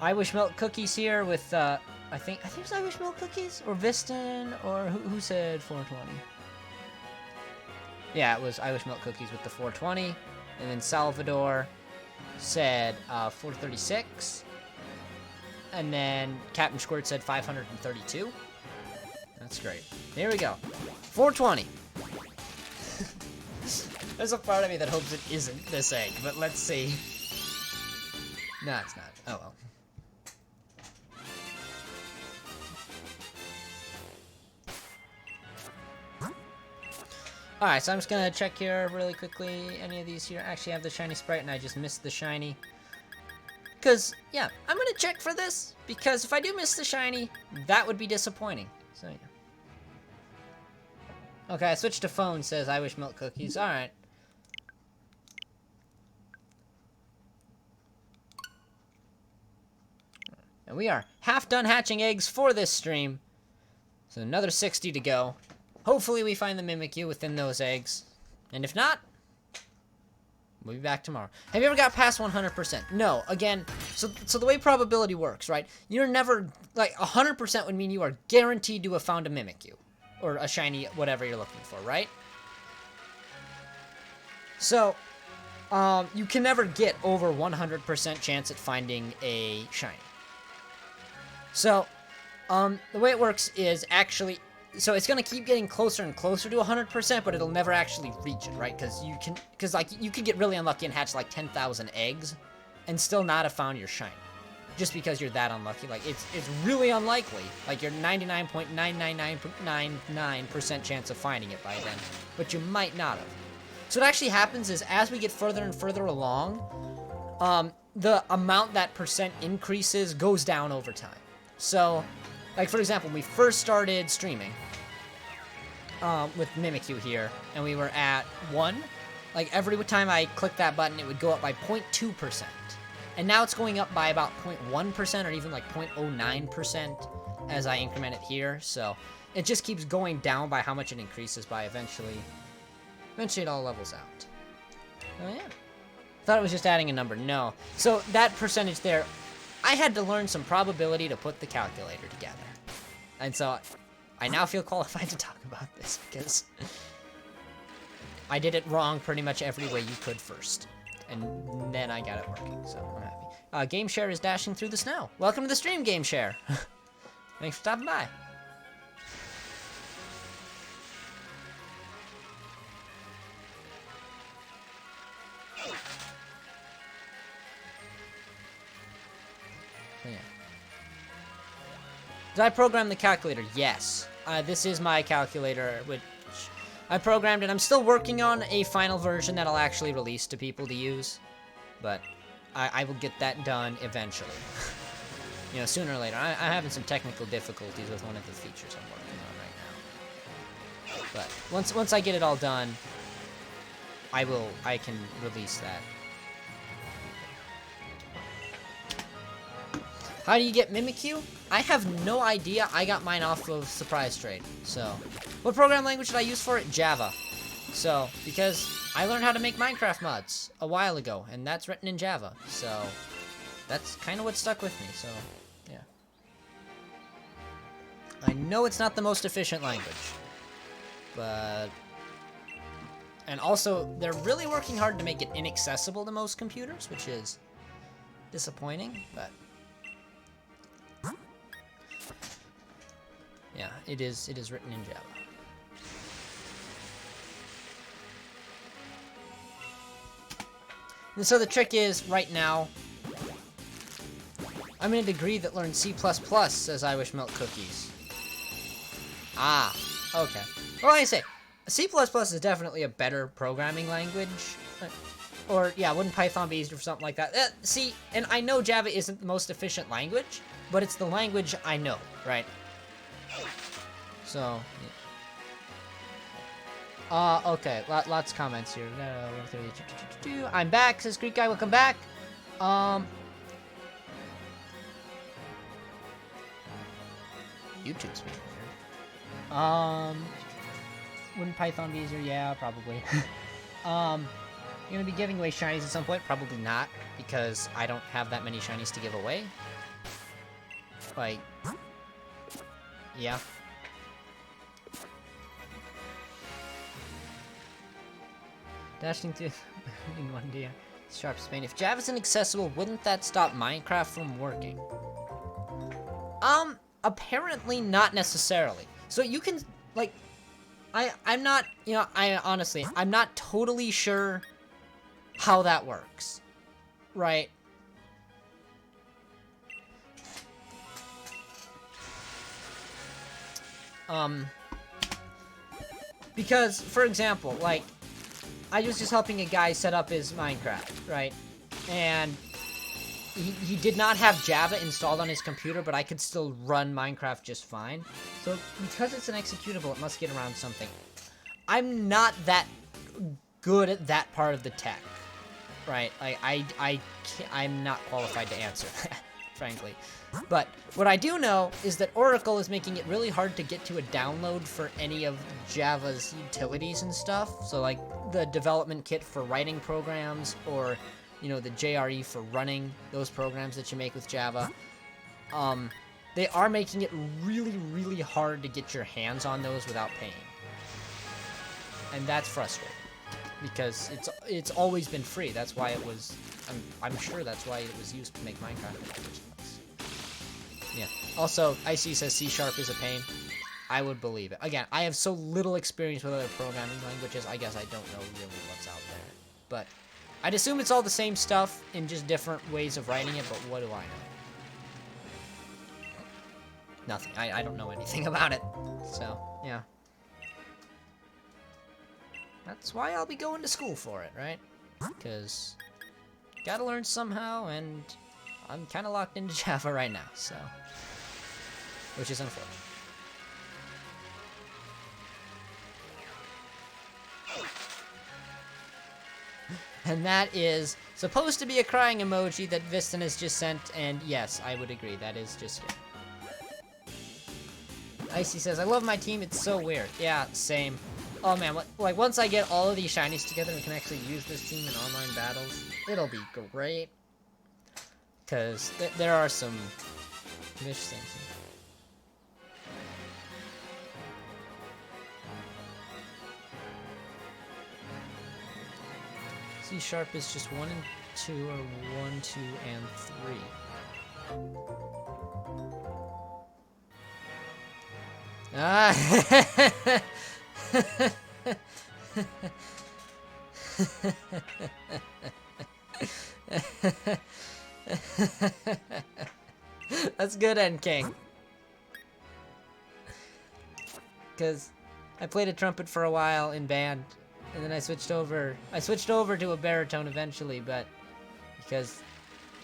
I Wish Milk Cookies here with, I think it was I Wish Milk Cookies? Or Viston? Or who said 420? Yeah, it was I Wish Milk Cookies with the 420. And then Salvador said 436, and then Captain Squirt said 532. That's great. Here we go. 420. There's a part of me that hopes it isn't this egg, but let's see. No, it's not. Oh well. Alright, so I'm just gonna check here really quickly. Any of these here actually have the shiny sprite, and I just missed the shiny. Because, yeah, I'm gonna check for this, because if I do miss the shiny, that would be disappointing. So, yeah. Okay, I switched to phone, says I wish milk cookies. Alright. And we are half done hatching eggs for this stream. So another 60 to go. Hopefully we find the Mimikyu within those eggs. And if not, we'll be back tomorrow. Have you ever got past 100%? No. Again, so the way probability works, right? You're never, like, 100% would mean you are guaranteed to have found a Mimikyu. Or a shiny, whatever you're looking for, right? So, you can never get over 100% chance at finding a shiny. So, the way it works is actually, so it's gonna keep getting closer and closer to 100%, but it'll never actually reach it, right? Because you could get really unlucky and hatch like 10,000 eggs, and still not have found your shiny, just because you're that unlucky. Like it's really unlikely. Like you're 99.99999% chance of finding it by then, but you might not have. So what actually happens is as we get further and further along, the amount that percent increases goes down over time. So, like, for example, when we first started streaming with Mimikyu here, and we were at 1, like, every time I clicked that button, it would go up by 0.2%. And now it's going up by about 0.1% or even, like, 0.09% as I increment it here. So, it just keeps going down by how much it increases by eventually it all levels out. Oh, yeah. Thought it was just adding a number. No. So, that percentage there, I had to learn some probability to put the calculator together. And so, I now feel qualified to talk about this, because I did it wrong pretty much every way you could first. And then I got it working, so I'm happy. Game Share is dashing through the snow. Welcome to the stream, Game Share. Thanks for stopping by. Yeah. Did I program the calculator? Yes. This is my calculator, which I programmed, and I'm still working on a final version that I'll actually release to people to use. But I will get that done eventually. You know, sooner or later. I'm having some technical difficulties with one of the features I'm working on right now. But once I get it all done, I can release that. How do you get Mimikyu? I have no idea. I got mine off of Surprise Trade. So, what program language did I use for it? Java. So, because I learned how to make Minecraft mods a while ago, and that's written in Java. So, that's kind of what stuck with me. So, yeah. I know it's not the most efficient language, but... And also, they're really working hard to make it inaccessible to most computers, which is disappointing, but... Yeah, it is written in Java. And so the trick is, right now, I'm in a degree that learns C++, says I wish milk cookies. Ah, okay. Well, like I say, C++ is definitely a better programming language. Or, yeah, wouldn't Python be easier for something like that? See, and I know Java isn't the most efficient language, but it's the language I know, right? So, yeah. Okay, lots of comments here. I'm back, says Greek Guy, welcome back. YouTube's being weird. Wouldn't Python be easier? Yeah, probably. You're gonna be giving away shinies at some point? Probably not, because I don't have that many shinies to give away. Like, yeah. Dashing through in one day. Sharp Spain. If Java's inaccessible, wouldn't that stop Minecraft from working? Apparently not necessarily. So you can, like, I'm not, you know, honestly, I'm not totally sure how that works. Right? Because, for example, like, I was just helping a guy set up his Minecraft, right? And he did not have Java installed on his computer, but I could still run Minecraft just fine. So, because it's an executable, it must get around something. I'm not that good at that part of the tech, right? I'm not qualified to answer that, frankly. But what I do know is that Oracle is making it really hard to get to a download for any of Java's utilities and stuff. So like the development kit for writing programs, or the JRE for running those programs that you make with Java. They are making it really, really hard to get your hands on those without paying. And that's frustrating, because it's always been free. That's why it was, I'm sure that's why it was used to make Minecraft in the first place. Yeah. Also, Icy says C# is a pain. I would believe it. Again, I have so little experience with other programming languages, I guess I don't know really what's out there. But I'd assume it's all the same stuff in just different ways of writing it, but what do I know? Nothing. I don't know anything about it. So, yeah. That's why I'll be going to school for it, right? Because gotta learn somehow, and I'm kind of locked into Java right now, so. Which is unfortunate. And that is supposed to be a crying emoji that Viston has just sent, and yes, I would agree, that is just him. Icy says, I love my team, it's so weird. Yeah, same. Oh man, like once I get all of these shinies together and can actually use this team in online battles, it'll be great. Because there are some vicious things. C# is just 1 and 2, or 1, 2, and 3. Ah! That's good, End King. Because I played a trumpet for a while in band, and then I switched over to a baritone eventually, but because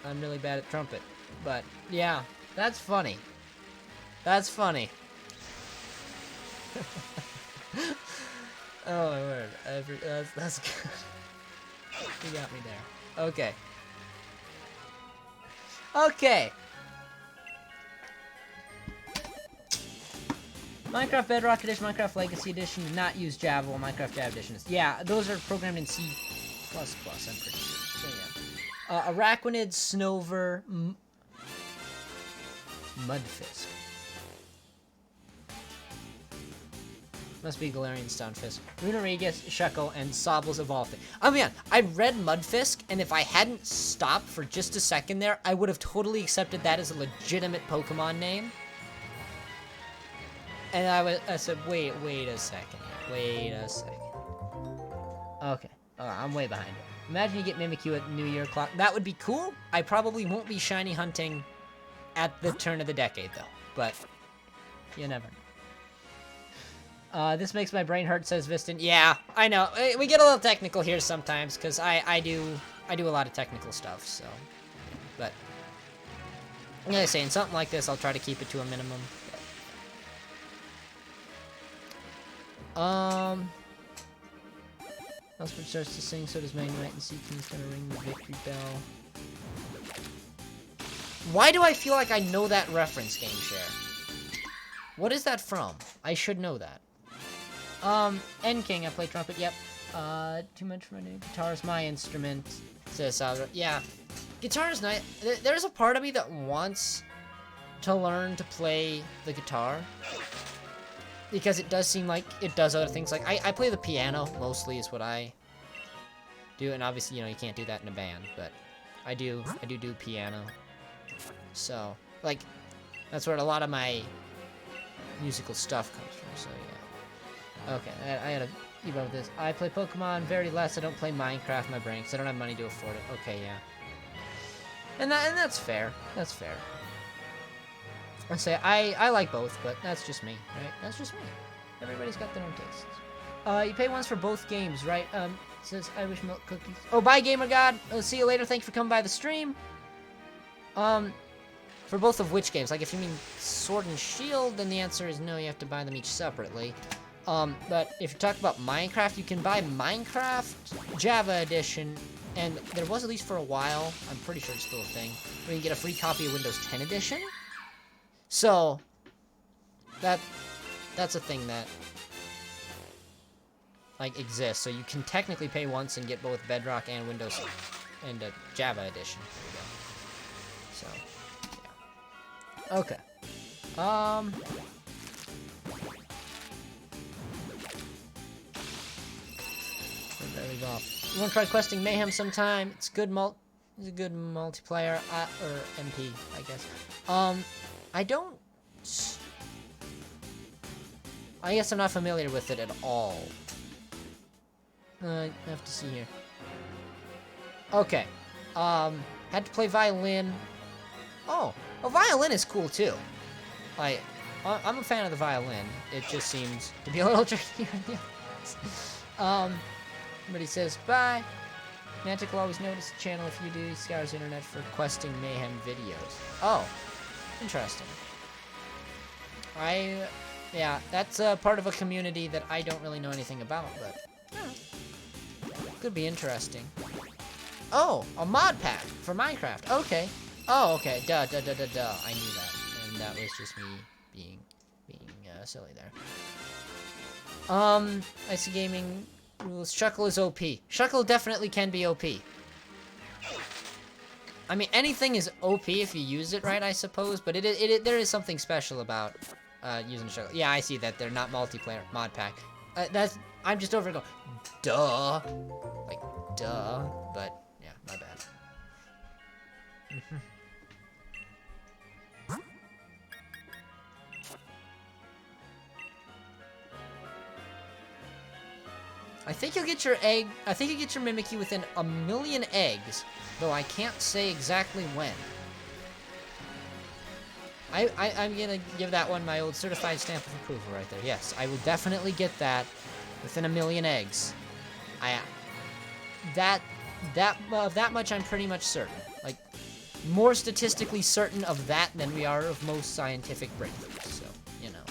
I'm really bad at trumpet. But yeah, that's funny. That's funny. Oh my word, that's good. You got me there. Okay. Okay. Minecraft Bedrock Edition, Minecraft Legacy Edition do not use Java, while Minecraft Java Edition is. Yeah, those are programmed in C++, I'm pretty sure. So yeah. Arachnid, Snover, Mudfisk. Must be Galarian Stunfisk. Runarigus, Shuckle, and Sobbles Evolving. Oh man, I read Mudfisk, and if I hadn't stopped for just a second there, I would have totally accepted that as a legitimate Pokemon name. And I said, wait a second. Wait a second. Okay. I'm way behind it. Imagine you get Mimikyu at New Year clock. That would be cool. I probably won't be shiny hunting at the turn of the decade, though. But you never know. This makes my brain hurt, says Viston. Yeah, I know. We get a little technical here sometimes, because I do a lot of technical stuff, so. But, like I say, in something like this, I'll try to keep it to a minimum. Elspeth starts to sing, so does Magnemite, and Seeking's gonna ring the victory bell. Why do I feel like I know that reference, Game Share? What is that from? I should know that. N King, I play trumpet, yep. Too much for my new guitar is my instrument. Says Salvador. Yeah. Guitar is nice. There's a part of me that wants to learn to play the guitar. Because it does seem like it does other things. Like, I play the piano, mostly, is what I do. And obviously, you can't do that in a band. But I do piano. So, like, that's where a lot of my musical stuff comes from, so yeah. Okay, I gotta evolve this. I play Pokemon very less. I don't play Minecraft, my brain, because I don't have money to afford it. Okay, yeah. And that's fair. That's fair. I say I like both, but that's just me, right? That's just me. Everybody's got their own tastes. You pay once for both games, right? Says I wish milk cookies. Oh, bye, Gamer God. I'll see you later. Thank you for coming by the stream. For both of which games? Like, if you mean Sword and Shield, then the answer is no. You have to buy them each separately. But if you talk about Minecraft, you can buy Minecraft Java Edition, and there was, at least for a while, I'm pretty sure it's still a thing, where you get a free copy of Windows 10 Edition. So, that's a thing that, like, exists. So you can technically pay once and get both Bedrock and Windows, and a Java Edition. There you go. So, yeah. Okay. You want to try questing Mayhem sometime? It's good it's a good multiplayer, or MP, I guess. I guess I'm not familiar with it at all. I have to see here. Okay. Had to play violin. Oh, well, violin is cool too. I'm a fan of the violin. It just seems to be a little trickier. But he says, bye. Mantic will always notice the channel if you do. He scours the internet for questing Mayhem videos. Oh, interesting. Yeah, that's part of a community that I don't really know anything about, but could be interesting. Oh, a mod pack for Minecraft. Okay. Oh, okay. Duh. I knew that, and that was just me being silly there. IC Gaming rules. Shuckle is OP. Shuckle definitely can be OP. I mean, anything is OP if you use it right, I suppose, but there is something special about using Shuckle. Yeah, I see that they're not multiplayer mod pack. I'm just over going, duh. Like, duh. But, yeah, my bad. I think you'll get your Mimikyu within 1,000,000 eggs, though I can't say exactly when. I'm gonna give that one my old certified stamp of approval right there. Yes, I will definitely get that within 1,000,000 eggs. That much I'm pretty much certain. Like, more statistically certain of that than we are of most scientific breakthroughs. So, you know.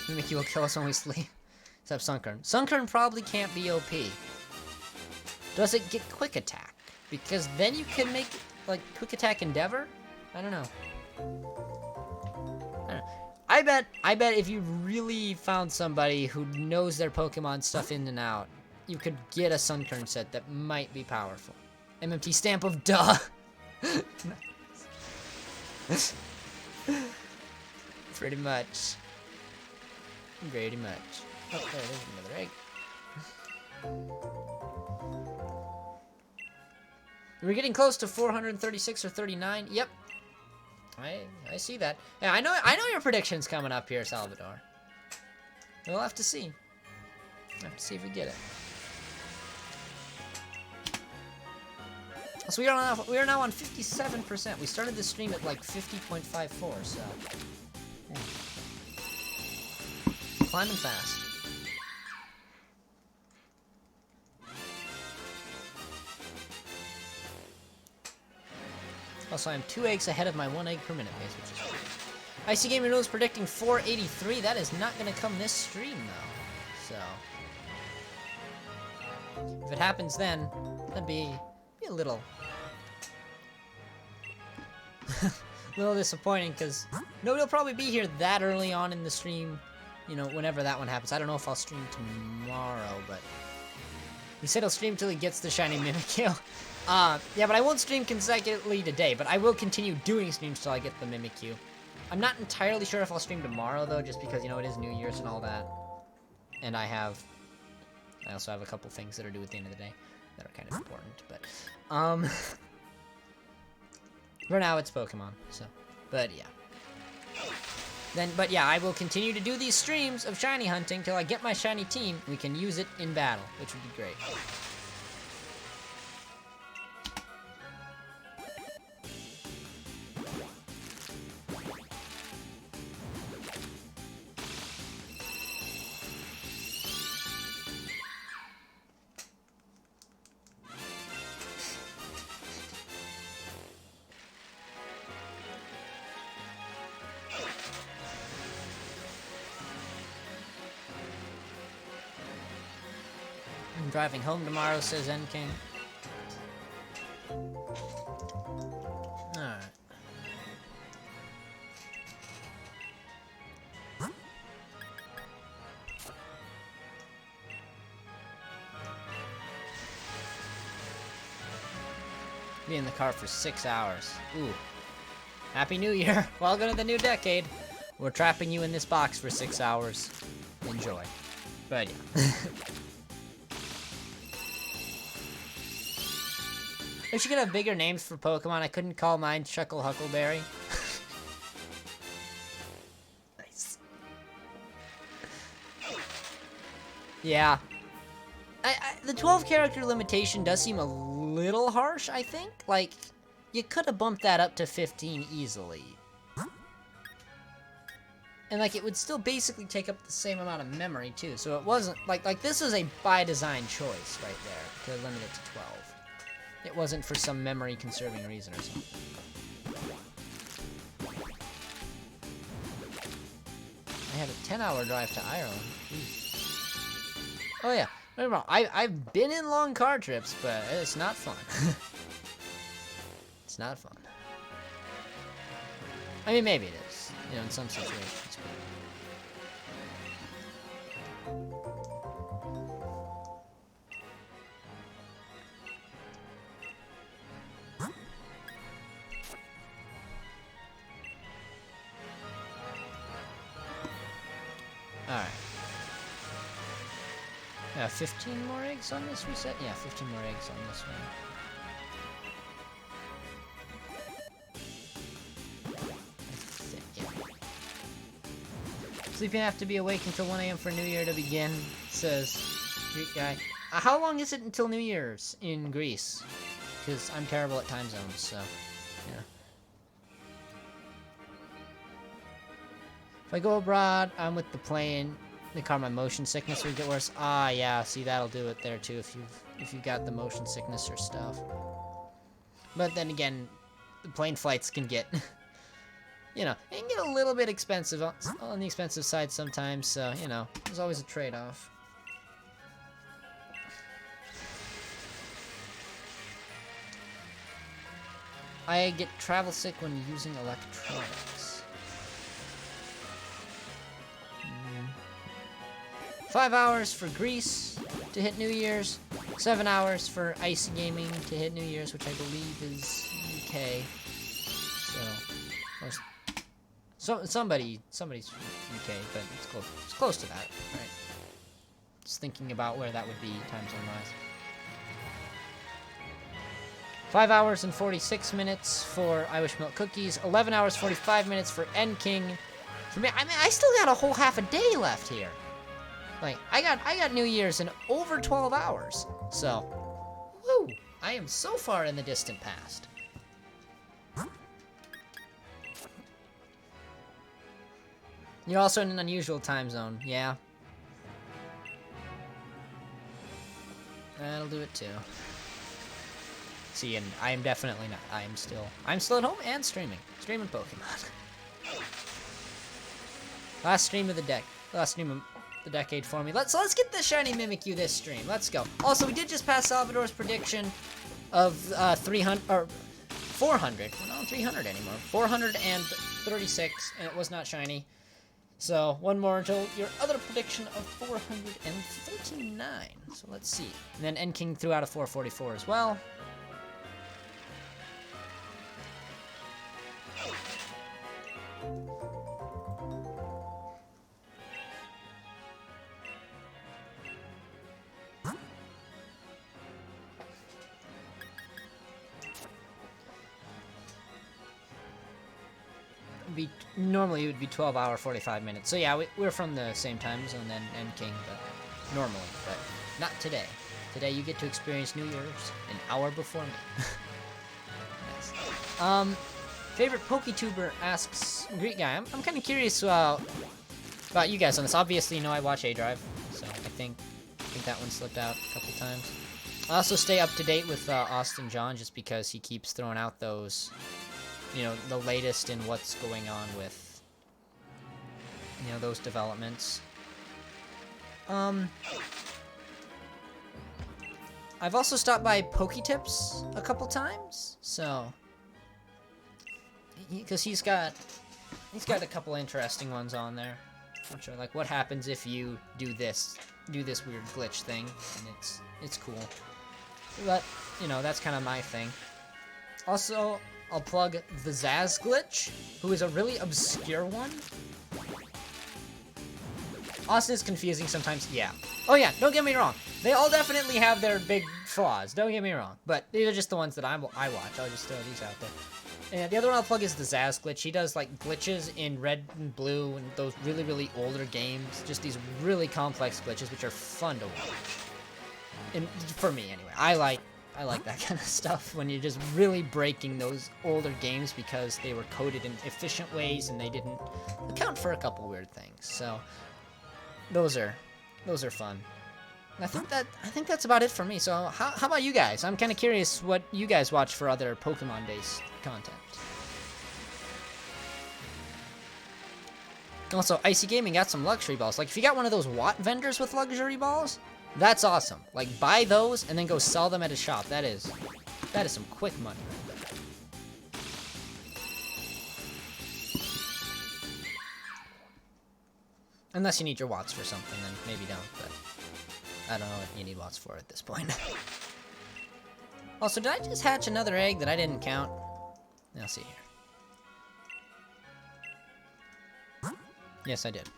Mimikyu will kill us when we sleep. Except Sunkern. Sunkern probably can't be OP. Does it get quick attack? Because then you can make, like, quick attack Endeavor? I don't know. I bet if you really found somebody who knows their Pokemon stuff in and out, you could get a Sunkern set that might be powerful. MMT stamp of duh! Pretty much. Pretty much. Oh, there's another egg. We're getting close to 436 or 39. Yep. I see that. Yeah, I know your prediction's coming up here, Salvador. We'll have to see. We'll have to see if we get it. So we are now on 57%. We started the stream at like 50.54, so climbing fast. Also, I'm 2 eggs ahead of my 1 egg per minute pace, which is great. IC Gaming Rules predicting 483. That is not going to come this stream, though. So, if it happens then, that'd be a little disappointing, because nobody will probably be here that early on in the stream, you know, whenever that one happens. I don't know if I'll stream tomorrow, but he said he'll stream till he gets the shiny Mimikyu. Yeah, but I won't stream consecutively today, but I will continue doing streams till I get the Mimikyu. I'm not entirely sure if I'll stream tomorrow, though, just because, you know, it is New Year's and all that. And I also have a couple things that are due at the end of the day that are kind of important, but, for now it's Pokemon, so, but yeah. But yeah, I will continue to do these streams of shiny hunting till I get my shiny team. We can use it in battle, which would be great. I'm driving home tomorrow, says N King. Alright. Be in the car for 6 hours. Ooh. Happy New Year. Welcome to the new decade. We're trapping you in this box for 6 hours. Enjoy. But yeah. I should have bigger names for Pokemon. I couldn't call mine Chuckle Huckleberry. Nice. Yeah. The 12 character limitation does seem a little harsh, I think. Like, you could have bumped that up to 15 easily. And like, it would still basically take up the same amount of memory too. So it wasn't, like this is a by design choice right there, to limit it to 12. It wasn't for some memory conserving reason or something. I had a 10-hour drive to Ireland. Oh yeah, don't get me wrong, I've been in long car trips, but it's not fun. It's not fun. I mean, maybe it is, you know, in some situations. Alright. 15 more eggs on this reset? Yeah, 15 more eggs on this one. Yeah. Sleeping have to be awake until 1 AM for New Year to begin, says Greek guy. How long is it until New Year's in Greece? Because I'm terrible at time zones, so, yeah. If I go abroad, I'm with the plane. The car, my motion sickness would get worse. Ah, yeah. See, that'll do it there too if you've got the motion sickness or stuff. But then again, the plane flights can get, you know, it can get a little bit expensive on the expensive side sometimes. So you know, there's always a trade-off. I get travel sick when using electronics. 5 hours for Greece to hit New Year's. 7 hours for ice gaming to hit New Year's, which I believe is UK. So, somebody's UK, but it's close to that, right? Just thinking about where that would be time zone-wise. 5 hours and 46 minutes for I Wish Milk Cookies. 11 hours 45 minutes for N King. For me, I mean, I still got a whole half a day left here. Like, I got New Year's in over 12 hours. So, woo! I am so far in the distant past. You're also in an unusual time zone, yeah. That'll do it too. See, and I am definitely not. I'm still at home and streaming Pokemon. Last stream of the decade for me. Let's get the shiny Mimikyu this stream. Let's go. Also, we did just pass Salvador's prediction of 300 or 400. We're not on 300 anymore. 436, and it was not shiny. So one more until your other prediction of 439. So let's see. And then N King threw out a 444 as well. Normally it would be 12 hour 45 minutes. So yeah, we're from the same time zone then N King, but normally, but not today. Today you get to experience New Year's an hour before me. Nice. Favorite PokeTuber asks Greek guy. I'm kind of curious about you guys on this. Obviously, you know I watch A-Drive, so I think that one slipped out a couple times. I also stay up to date with Austin John just because he keeps throwing out those, you know, the latest in what's going on with, you know, those developments. I've also stopped by Poketips a couple times, so because he's got a couple interesting ones on there, which are like what happens if you do this weird glitch thing, and it's cool. But you know, that's kind of my thing. Also, I'll plug the Zaz glitch, who is a really obscure one. Austin is confusing sometimes, yeah. Oh yeah, don't get me wrong. They all definitely have their big flaws, don't get me wrong. But these are just the ones that I watch. I'll just throw these out there. And the other one I'll plug is the Zaz glitch. He does like glitches in red and blue and those really, really older games. Just these really complex glitches, which are fun to watch. And for me, anyway. I like that kind of stuff when you're just really breaking those older games because they were coded in efficient ways and they didn't account for a couple weird things. So those are fun. And I think that's about it for me. So how about you guys? I'm kind of curious what you guys watch for other Pokemon-based content. Also, Icy Gaming got some luxury balls. Like if you got one of those Watt vendors with luxury balls, that's awesome. Like buy those and then go sell them at a shop. That is some quick money right there. Unless you need your watts for something, then maybe don't, but I don't know what you need watts for at this point. Also, did I just hatch another egg that I didn't count? I'll see here. Yes, I did.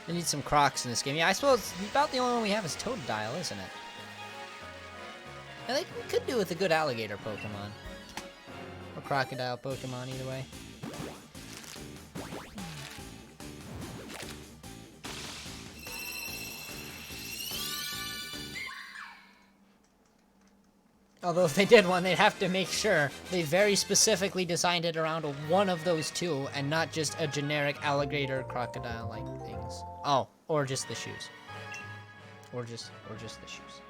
I need some Crocs in this game. Yeah, I suppose about the only one we have is Totodile, isn't it? I think we could do with a good alligator Pokemon. Or crocodile Pokemon, either way. Although if they did one, they'd have to make sure they very specifically designed it around one of those two and not just a generic alligator crocodile-like things. Oh, or just the shoes. Or just the shoes.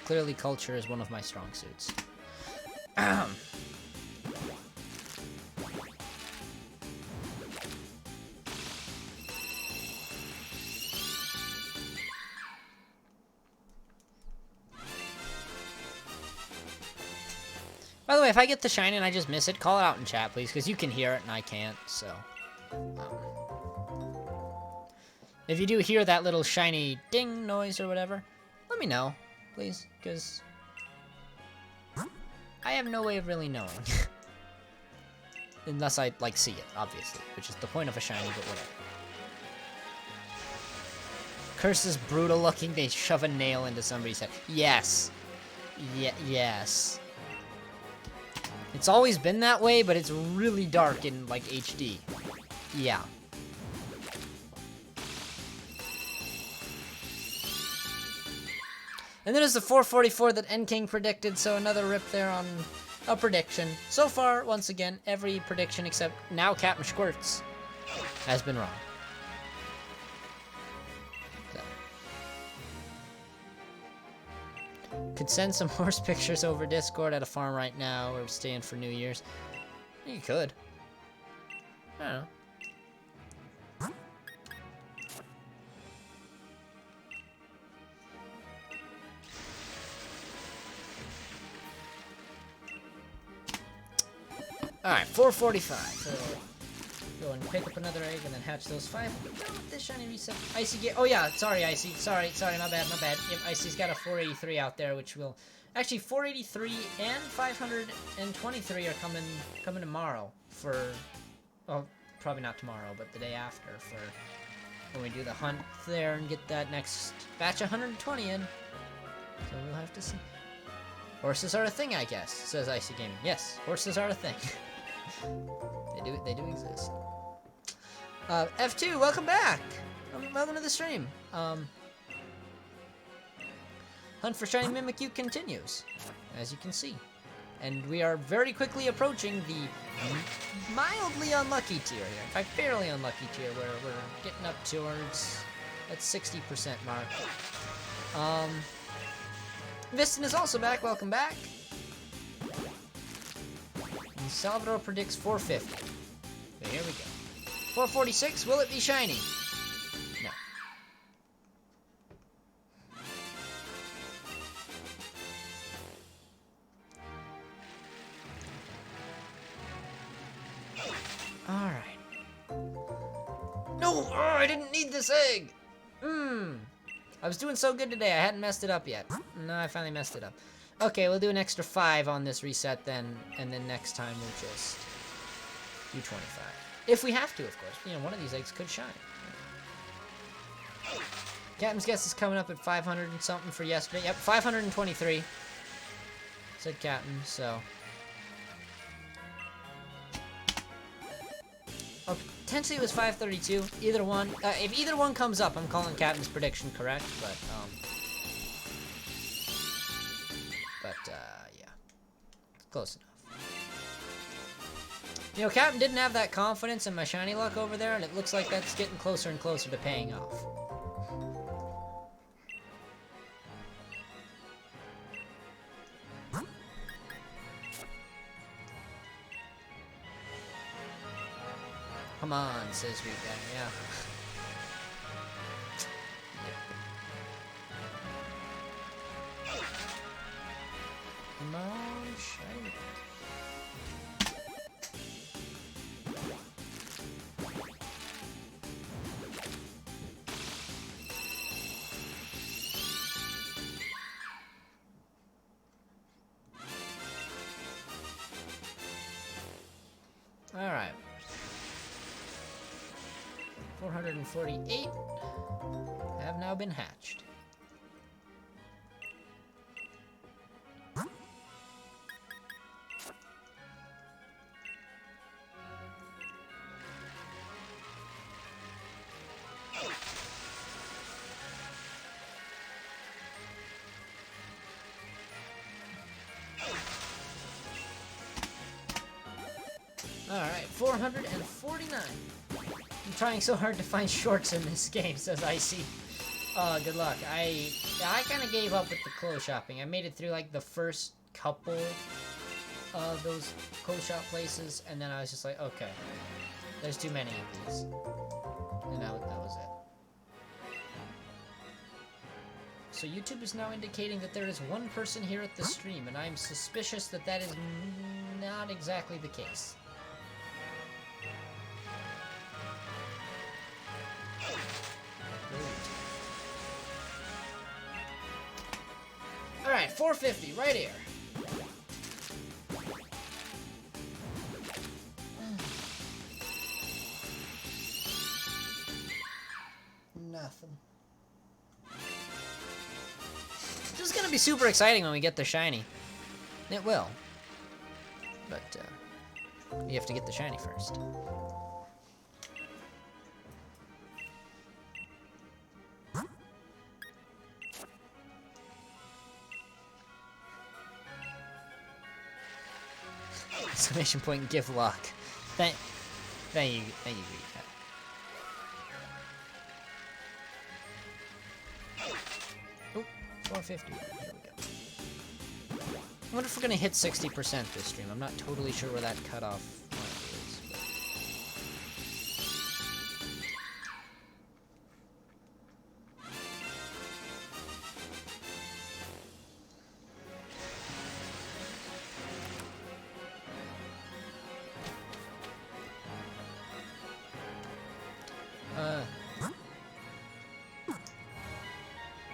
Clearly, culture is one of my strong suits. By the way, if I get the shine and I just miss it, call it out in chat, please, because you can hear it and I can't, so... If you do hear that little shiny ding noise or whatever, let me know, please, because... I have no way of really knowing. Unless I, like, see it, obviously, which is the point of a shiny, but whatever. Curse is brutal looking, they shove a nail into somebody's head. Yes. Yes. It's always been that way, but it's really dark in, like, HD. Yeah. And then there's the 444 that N-King predicted, so another rip there on a prediction. So far, once again, every prediction except now Captain Squirts has been wrong. Could send some horse pictures over Discord at a farm right now, or staying for New Year's. You could. I don't know. Alright, 445. So go and pick up another egg and then hatch those 5. We're done with this shiny reset. Icy get. Oh yeah, sorry Icy. Sorry, my bad. Yep, Icy's got a 483 out there, which will actually 483 and 523 are coming tomorrow for. Well, probably not tomorrow, but the day after for when we do the hunt there and get that next batch of 120 in. So we'll have to see. Horses are a thing, I guess, says Icy Gaming. Yes, horses are a thing. They do exist. F2, welcome back! Welcome to the stream. Hunt for shiny Mimikyu continues, as you can see. And we are very quickly approaching the mildly unlucky tier here. In fact, fairly unlucky tier, where we're getting up towards that 60% mark. Viston is also back. Welcome back. And Salvador predicts 450. Okay, here we go. 446. Will it be shiny? No. Alright. No! Oh, I didn't need this egg! I was doing so good today, I hadn't messed it up yet. No, I finally messed it up. Okay, we'll do an extra 5 on this reset then, and then next time we'll just do 25. If we have to, of course. You know, one of these eggs could shine. Captain's guess is coming up at 500 and something for yesterday. Yep, 523. Said Captain, so... Oh, potentially it was 532. Either one. If either one comes up, I'm calling Captain's prediction correct, but, yeah. Close enough. You know, Captain didn't have that confidence in my shiny luck over there, and it looks like that's getting closer and closer to paying off. Come on, says Reed Banner, yeah. Come on, shiny. Alright. 448 have now been hatched. Alright, 449. I'm trying so hard to find shorts in this game, says Icy. Oh, good luck. I kind of gave up with the clothes shopping. I made it through, like, the first couple of those clothes shop places, and then I was just like, okay, there's too many of these. And that was it. So YouTube is now indicating that there is one person here at the stream, and I'm suspicious that that is not exactly the case. Alright, 450, right here. Nothing. This is gonna be super exciting when we get the shiny. It will. But, you have to get the shiny first. Exclamation point, give luck. Thank you, Rita. Oh, 450. Here we go. I wonder if we're gonna hit 60% this stream. I'm not totally sure where that cutoff mark is.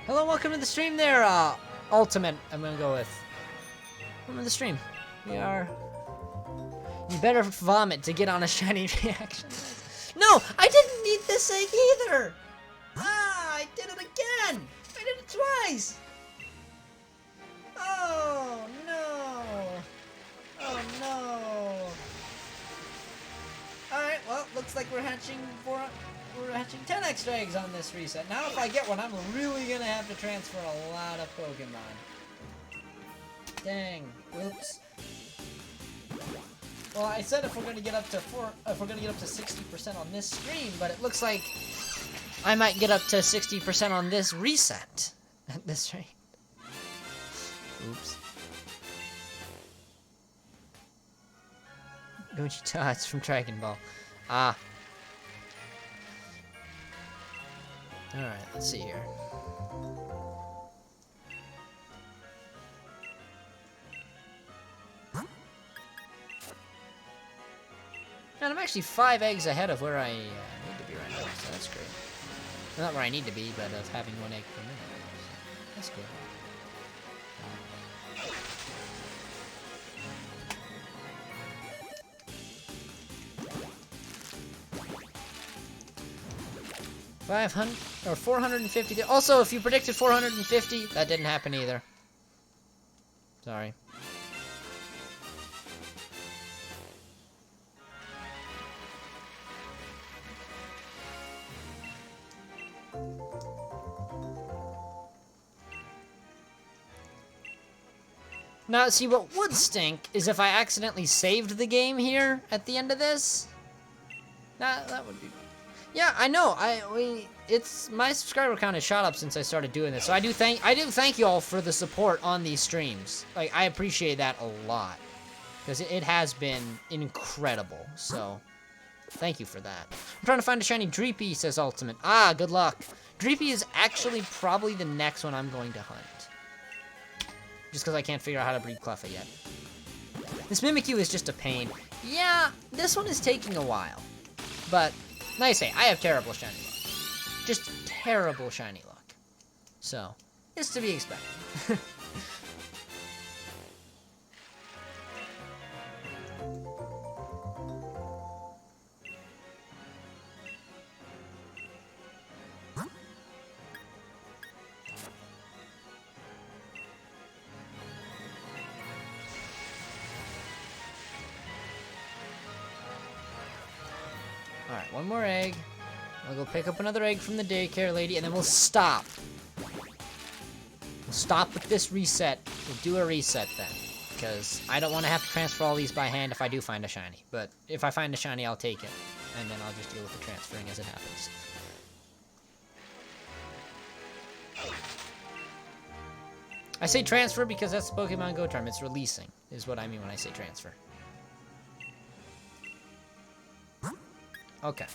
Hello, welcome to the stream there, Ultimate, I'm gonna go with. Welcome to the stream. We are... You better vomit to get on a shiny reaction. No! I didn't need this egg either! Ah! I did it again! I did it twice! Oh, no! Oh, no! Alright, well, looks like like we're hatching 10 extra eggs on this reset. Now if I get one, I'm really gonna have to transfer a lot of Pokemon. Dang. Oops. Well, I said if we're gonna get up to 60% on this stream, but it looks like I might get up to 60% on this reset at this rate. Oops. Gochita, it's from Dragon Ball. Ah. Alright, let's see here. And I'm actually 5 eggs ahead of where I need to be right now, so that's great. Well, not where I need to be, but of having 1 egg per minute. So that's good. $500 or 450. Also, if you predicted 450, that didn't happen either. Sorry. Now, see, what would stink is if I accidentally saved the game here at the end of this. That would be... Yeah, I know. It's my subscriber count has shot up since I started doing this. So I do thank you all for the support on these streams. Like, I appreciate that a lot, because it has been incredible. So thank you for that. I'm trying to find a shiny Dreepy, says Ultimate. Ah, good luck. Dreepy is actually probably the next one I'm going to hunt. Just because I can't figure out how to breed Cleffa yet. This Mimikyu is just a pain. Yeah, this one is taking a while. But, like I say, I have terrible shiny luck. Just terrible shiny luck. So, it's to be expected. Alright, 1 more egg. I'll go pick up another egg from the daycare lady, and then we'll stop. We'll stop with this reset. We'll do a reset then. Because I don't want to have to transfer all these by hand if I do find a shiny. But if I find a shiny, I'll take it. And then I'll just deal with the transferring as it happens. I say transfer because that's the Pokemon Go term. It's releasing, is what I mean when I say transfer. Okay.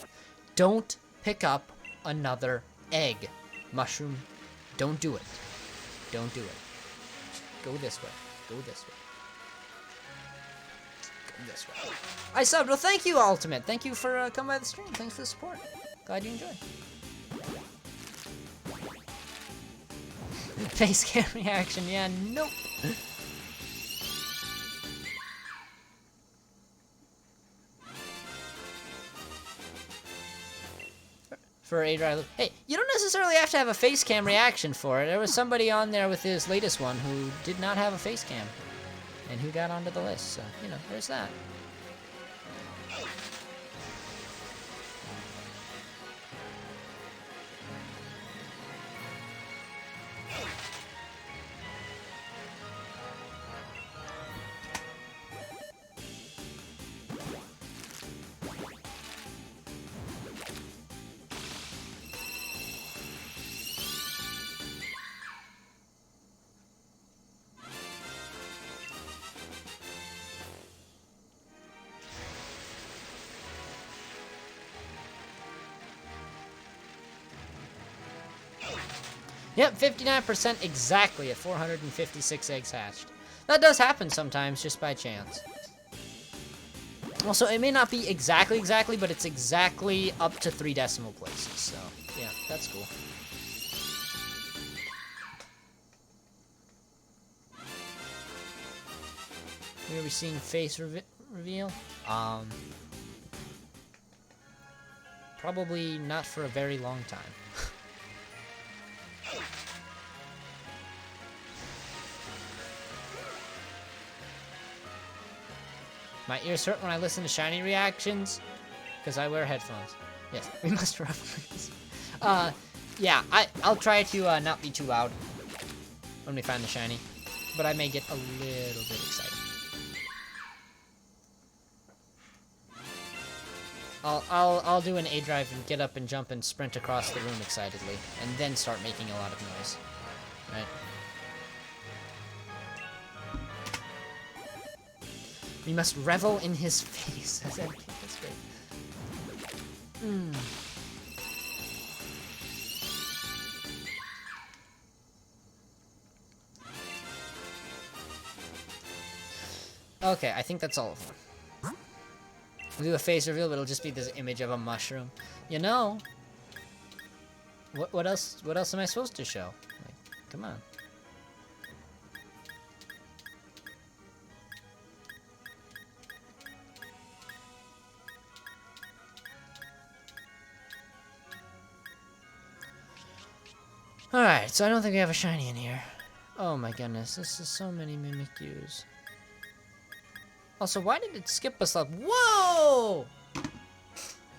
Don't pick up another egg. Mushroom, don't do it. Don't do it. Just go this way. Go this way. Go this way. I subbed. Well, thank you, Ultimate. Thank you for coming by the stream. Thanks for the support. Glad you enjoyed. Face cam reaction. Yeah, nope. For a drive. Hey, you don't necessarily have to have a face cam reaction for it. There was somebody on there with his latest one who did not have a face cam, and who got onto the list. So, you know, there's that. Yep, 59% exactly at 456 eggs hatched. That does happen sometimes, just by chance. Also, it may not be exactly, but it's exactly up to 3 decimal places. So, yeah, that's cool. Are we seeing face reveal? Probably not for a very long time. My ears hurt when I listen to shiny reactions. because I wear headphones. Yes, we must reference. Yeah, I'll try to not be too loud when we find the shiny, but I may get a little bit excited. I'll do an A drive and get up and jump and sprint across the room excitedly, and then start making a lot of noise. Right? We must revel in his face. That's great. Okay, I think that's all of them. We'll do a face reveal, but it'll just be this image of a mushroom. You know, what else am I supposed to show? Like, come on. Alright, so I don't think we have a shiny in here. Oh my goodness, this is so many Mimikyus. Also, why did it skip us up? Whoa!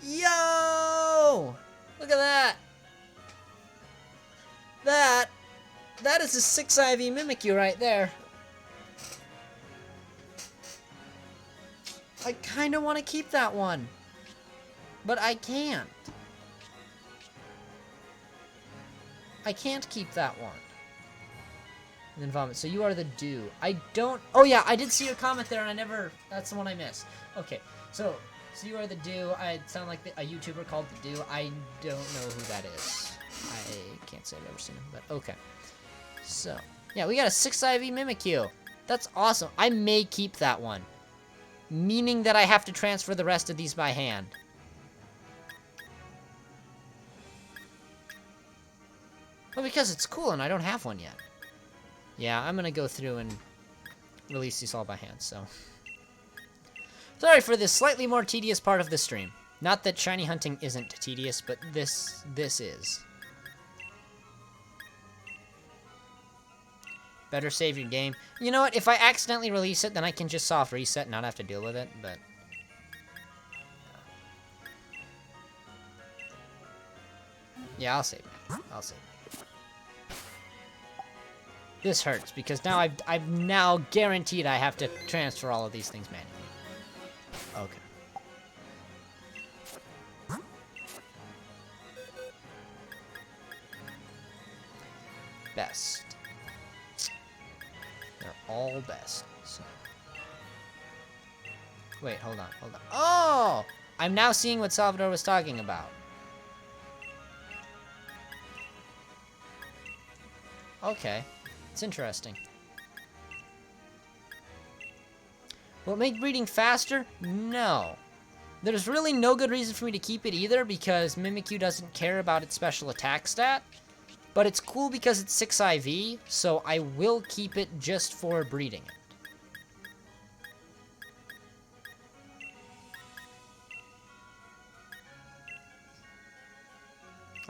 Yo! Look at that! That is a 6 IV Mimikyu right there. I kinda wanna keep that one. But I can't. I can't keep that one. And then vomit. So you are the dew. I don't... Oh yeah, I did see your comment there and I never... That's the one I missed. Okay, so you are the dew. I sound like a YouTuber called the dew. I don't know who that is. I can't say I've ever seen him, but okay. So, yeah, we got a 6 IV Mimikyu. That's awesome. I may keep that one. Meaning that I have to transfer the rest of these by hand. Well, because it's cool and I don't have one yet. Yeah, I'm gonna go through and release these all by hand, so. Sorry for this slightly more tedious part of the stream. Not that shiny hunting isn't tedious, but this is. Better save your game. You know what, if I accidentally release it, then I can just soft reset and not have to deal with it, but. Yeah, I'll save it. I'll save it. This hurts, because now I've now guaranteed I have to transfer all of these things manually. Okay. Best. They're all best. So. Wait, hold on. Oh! I'm now seeing what Salvador was talking about. Okay. It's interesting. Will it make breeding faster? No. There's really no good reason for me to keep it either, because Mimikyu doesn't care about its special attack stat. But it's cool because it's 6 IV, so I will keep it just for breeding it.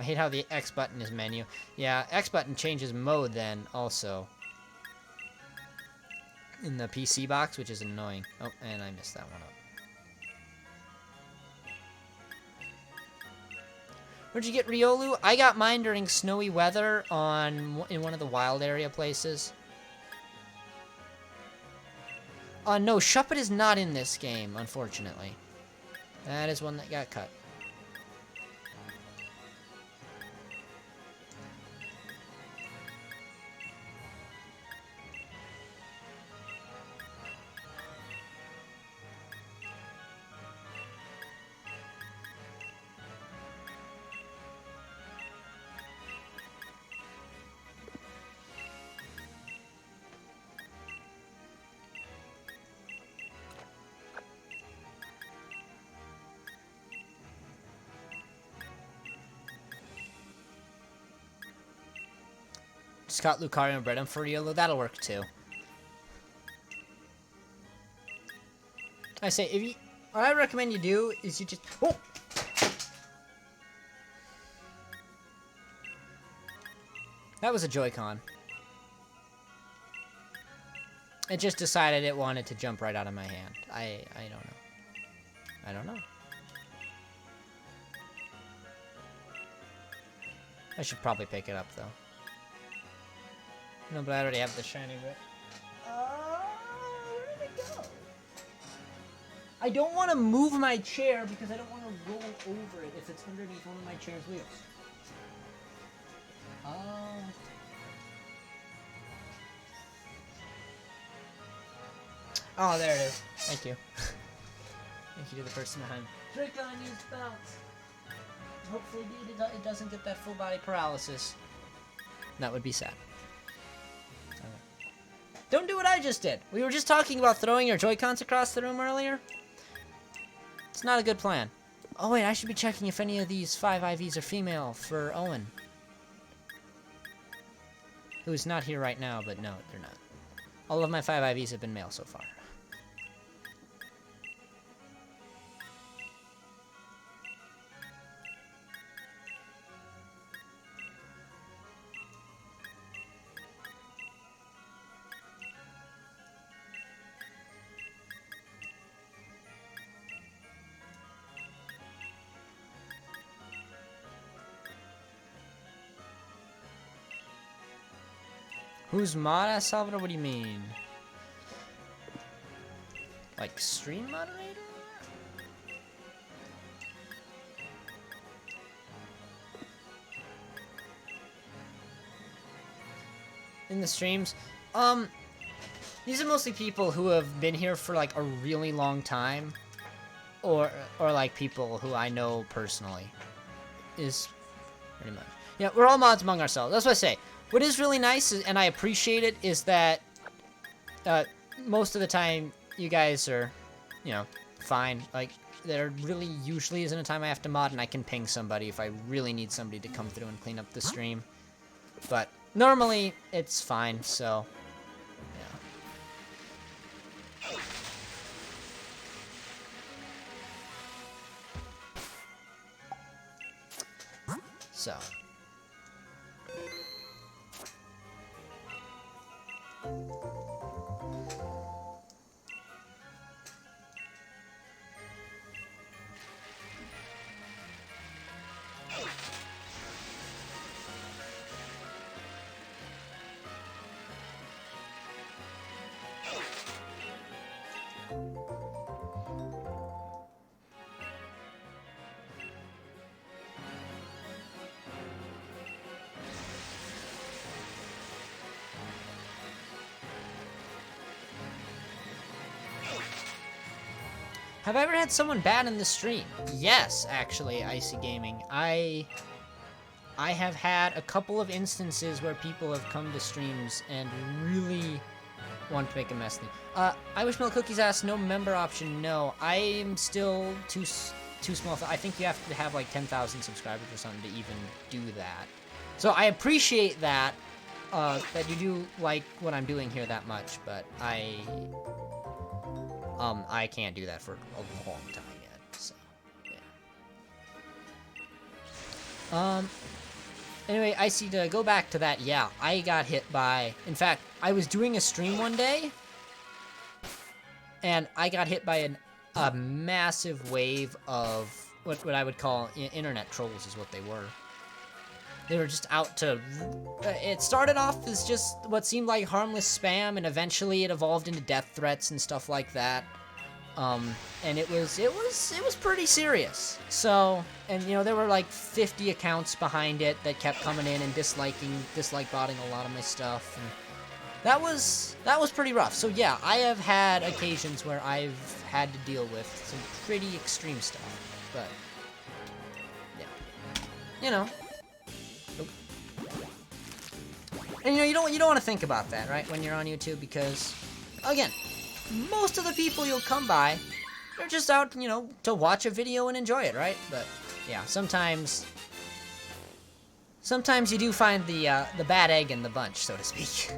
I hate how the X button is menu. Yeah, X button changes mode then, also. In the PC box, which is annoying. Oh, and I missed that one up. Where'd you get Riolu? I got mine during snowy weather in one of the wild area places. No, Shuppet is not in this game, unfortunately. That is one that got cut. Just caught Lucario and bred him for Riolu. That'll work too. I say, if you, what I recommend you do is you just. Oh! That was a Joy-Con. It just decided it wanted to jump right out of my hand. I don't know. I don't know. I should probably pick it up, though. No, but I already have the shiny bit. Where did it go? I don't want to move my chair because I don't want to roll over it if it's underneath one of my chair's wheels. Oh, there it is. Thank you. Thank you to the person behind me. Drink on used bounce. Hopefully, dude, it doesn't get that full body paralysis. That would be sad. Don't do what I just did. We were just talking about throwing your Joy-Cons across the room earlier. It's not a good plan. Oh wait, I should be checking if any of these 5 IVs are female for Owen. Who's not here right now, but no, they're not. All of my 5 IVs have been male so far. Who's mod, Salvador? What do you mean? Like stream moderator? In the streams? These are mostly people who have been here for like a really long time. Or like people who I know personally. Is pretty much. Yeah, we're all mods among ourselves. That's what I say. What is really nice, and I appreciate it, is that most of the time you guys are, you know, fine. Like, there really usually isn't a time I have to mod, and I can ping somebody if I really need somebody to come through and clean up the stream. But normally, it's fine, so, yeah. So. Have I ever had someone bad in the stream? Yes, actually, Icy Gaming. I have had a couple of instances where people have come to streams and really want to make a mess of me. I Wish Milk Cookies asked, no member option. No, I am still too small. I think you have to have like 10,000 subscribers or something to even do that. So I appreciate that, that you do like what I'm doing here that much, but I can't do that for a long time yet, so, yeah. Anyway, Icy, to go back to that, yeah, I got hit by, in fact, I was doing a stream one day, and I got hit by a massive wave of what I would call internet trolls is what they were. They were just out to, it started off as just what seemed like harmless spam, and eventually it evolved into death threats and stuff like that. And it was pretty serious. So, and you know, there were like 50 accounts behind it that kept coming in and dislike botting a lot of my stuff, and that was pretty rough. So yeah, I have had occasions where I've had to deal with some pretty extreme stuff, but yeah, you know. And you know, you don't want to think about that, right, when you're on YouTube, because, again, most of the people you'll come by, they're just out, you know, to watch a video and enjoy it, right? But yeah, sometimes you do find the bad egg in the bunch, so to speak.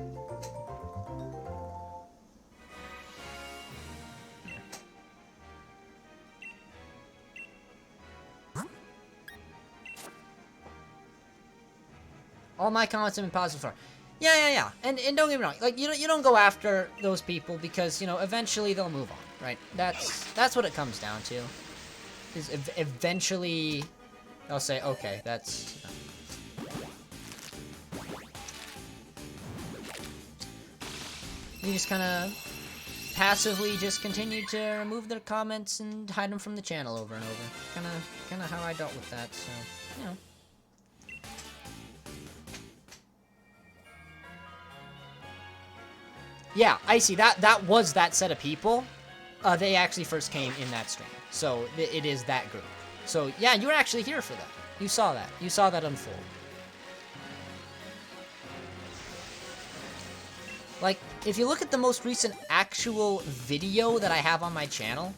All my comments have been positive for. Yeah. And don't get me wrong, like you don't go after those people because, you know, eventually they'll move on, right? That's what it comes down to. Is eventually they'll say, okay, that's You just kind of passively just continue to remove their comments and hide them from the channel over and over. Kind of how I dealt with that. So, you know. Yeah, I see. That was that set of people. They actually first came in that stream. So, it is that group. So, yeah, you were actually here for that. You saw that. You saw that unfold. Like, if you look at the most recent actual video that I have on my channel,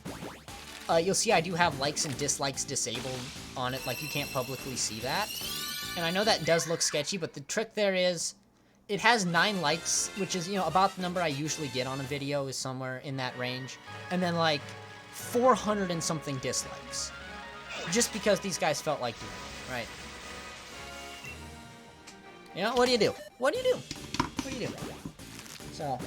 you'll see I do have likes and dislikes disabled on it. Like, you can't publicly see that. And I know that does look sketchy, but the trick there is, it has 9 likes, which is, you know, about the number I usually get on a video, is somewhere in that range. And then, like, 400 and something dislikes. Just because these guys felt like doing it, right? You know, what do you do? What do you do? What do you do? So...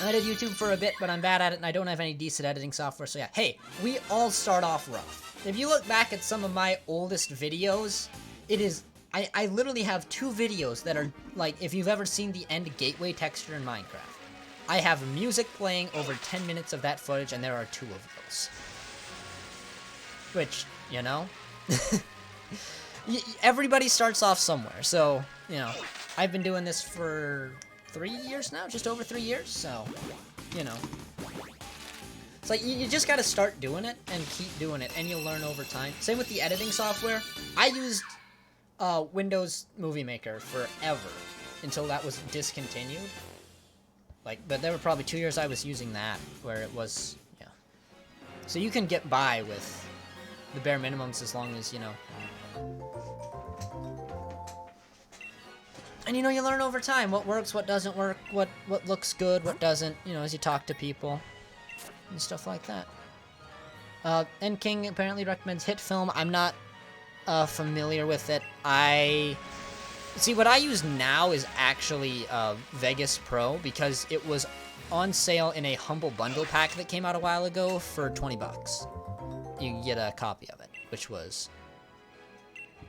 I did YouTube for a bit, but I'm bad at it, and I don't have any decent editing software, so yeah. Hey, we all start off rough. If you look back at some of my oldest videos, it is... I literally have 2 videos that are, like, if you've ever seen the end gateway texture in Minecraft. I have music playing over 10 minutes of that footage, and there are 2 of those. Which, you know? Everybody starts off somewhere, so, you know. I've been doing this for 3 years now, just over 3 years, so, you know. It's like, you just gotta start doing it, and keep doing it, and you'll learn over time. Same with the editing software. I used Windows Movie Maker forever, until that was discontinued. Like, but there were probably 2 years I was using that, where it was, yeah. So you can get by with the bare minimums as long as, you know. And, you know, you learn over time what works, what doesn't work, what looks good, what doesn't, you know, as you talk to people and stuff like that. N King apparently recommends Hit Film. I'm not familiar with it. See, what I use now is actually Vegas Pro, because it was on sale in a Humble Bundle pack that came out a while ago for 20 bucks. You can get a copy of it, which was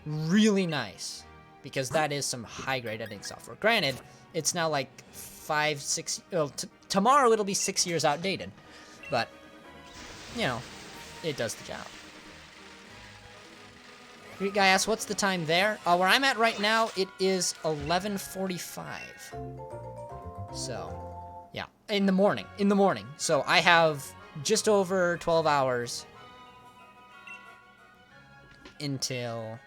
really nice, because that is some high-grade editing software. Granted, it's now like 5, 6... Well, tomorrow it'll be 6 years outdated, but, you know, it does the job. Greek guy asks, what's the time there? Where I'm at right now, it is 11:45. So, yeah, in the morning. So I have just over 12 hours until...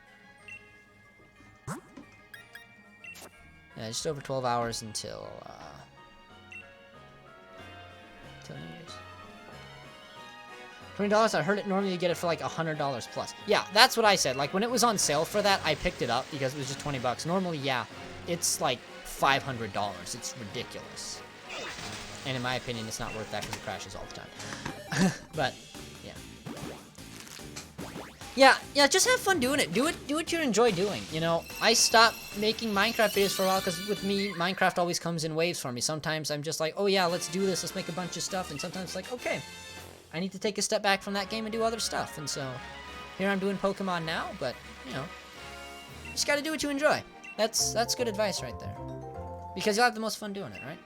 Yeah, just over 12 hours until New Year's. $20, I heard it normally you get it for like $100 plus. Yeah, that's what I said. Like, when it was on sale for that, I picked it up because it was just 20 bucks. Normally, yeah, it's like $500. It's ridiculous. And in my opinion, it's not worth that because it crashes all the time. But, yeah. Yeah, just have fun doing it. Do what you enjoy doing, you know? I stopped making Minecraft videos for a while because with me, Minecraft always comes in waves for me. Sometimes I'm just like, oh yeah, let's do this, let's make a bunch of stuff. And sometimes it's like, okay, I need to take a step back from that game and do other stuff. And so, here I'm doing Pokemon now, but, you know, you just gotta do what you enjoy. That's good advice right there. Because you'll have the most fun doing it, right?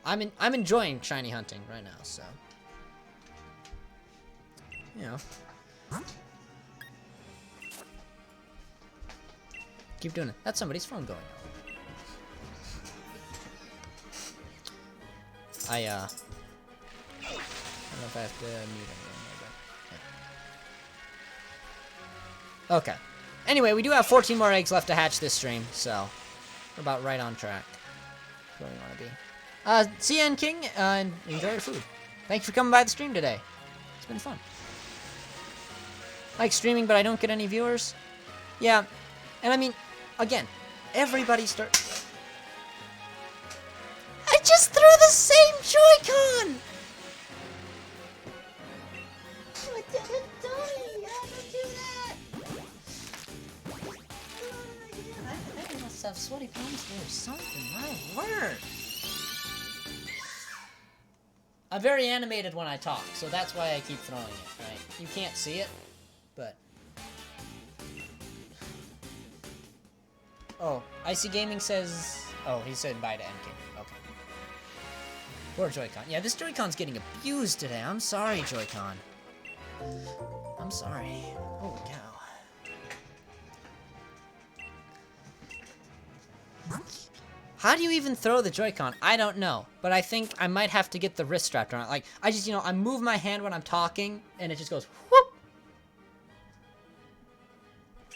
I'm enjoying shiny hunting right now, so. You know. Keep doing it. That's somebody's phone going on. I don't know if I have to mute anything. Yeah. Okay. Anyway, we do have 14 more eggs left to hatch this stream, so we're about right on track. That's where we want to be. See you, N King, and enjoy your food. Thanks for coming by the stream today. It's been fun. I like streaming, but I don't get any viewers. Yeah, and I mean, again, everybody start. I just threw the same Joy-Con! I didn't die! How did I do that? I must have sweaty palms or something. My word! I'm very animated when I talk, so that's why I keep throwing it, right? You can't see it, but... Oh, Icy Gaming says... Oh, he said bye to MK. Okay. Poor Joy-Con. Yeah, this Joy-Con's getting abused today. I'm sorry, Joy-Con. I'm sorry. Holy cow. How do you even throw the Joy-Con? I don't know. But I think I might have to get the wrist strapped around it. Like, I just, I move my hand when I'm talking, and it just goes, whoop!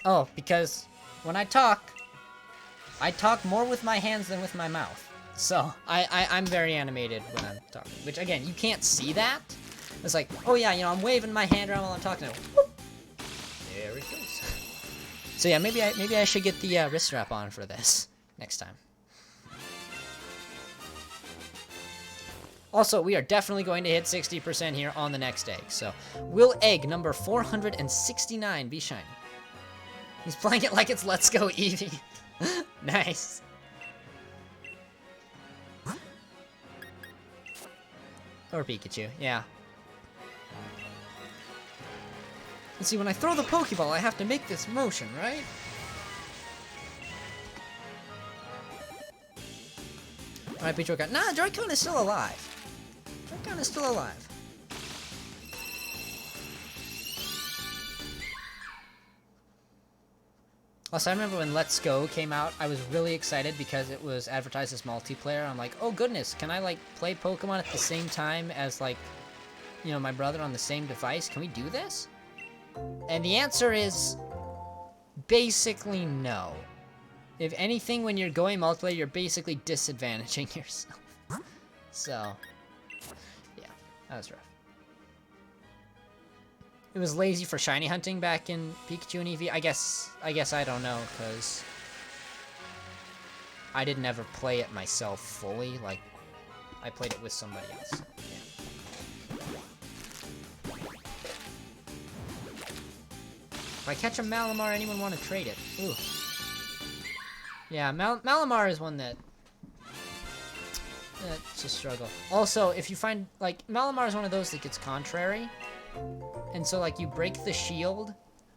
Oh, because when I talk more with my hands than with my mouth. So, I'm very animated when I'm talking. Which, again, you can't see that. It's like, oh yeah, I'm waving my hand around while I'm talking. Whoop! There it goes. So yeah, maybe I should get the wrist strap on for this next time. Also, we are definitely going to hit 60% here on the next egg. So, will egg number 469 be shiny? He's playing it like it's Let's Go Eevee. Nice. Or Pikachu, yeah. And see, when I throw the Pokeball, I have to make this motion, right? Alright, Joy-Con. Nah, Joy-Con is still alive. Joy-Con is still alive. Also, I remember when Let's Go came out, I was really excited because it was advertised as multiplayer. I'm like, oh goodness, can I, like, play Pokemon at the same time as, like, my brother on the same device? Can we do this? And the answer is basically no. If anything, when you're going multiplayer, you're basically disadvantaging yourself. So, yeah, that was rough. It was lazy for shiny hunting back in Pikachu and Eevee. I guess I don't know, because I didn't ever play it myself fully. Like, I played it with somebody else. Yeah. If I catch a Malamar, anyone want to trade it? Ooh. Yeah, Malamar is one that's a struggle. Also, if you find, like, Malamar is one of those that gets contrary. And so, like, you break the shield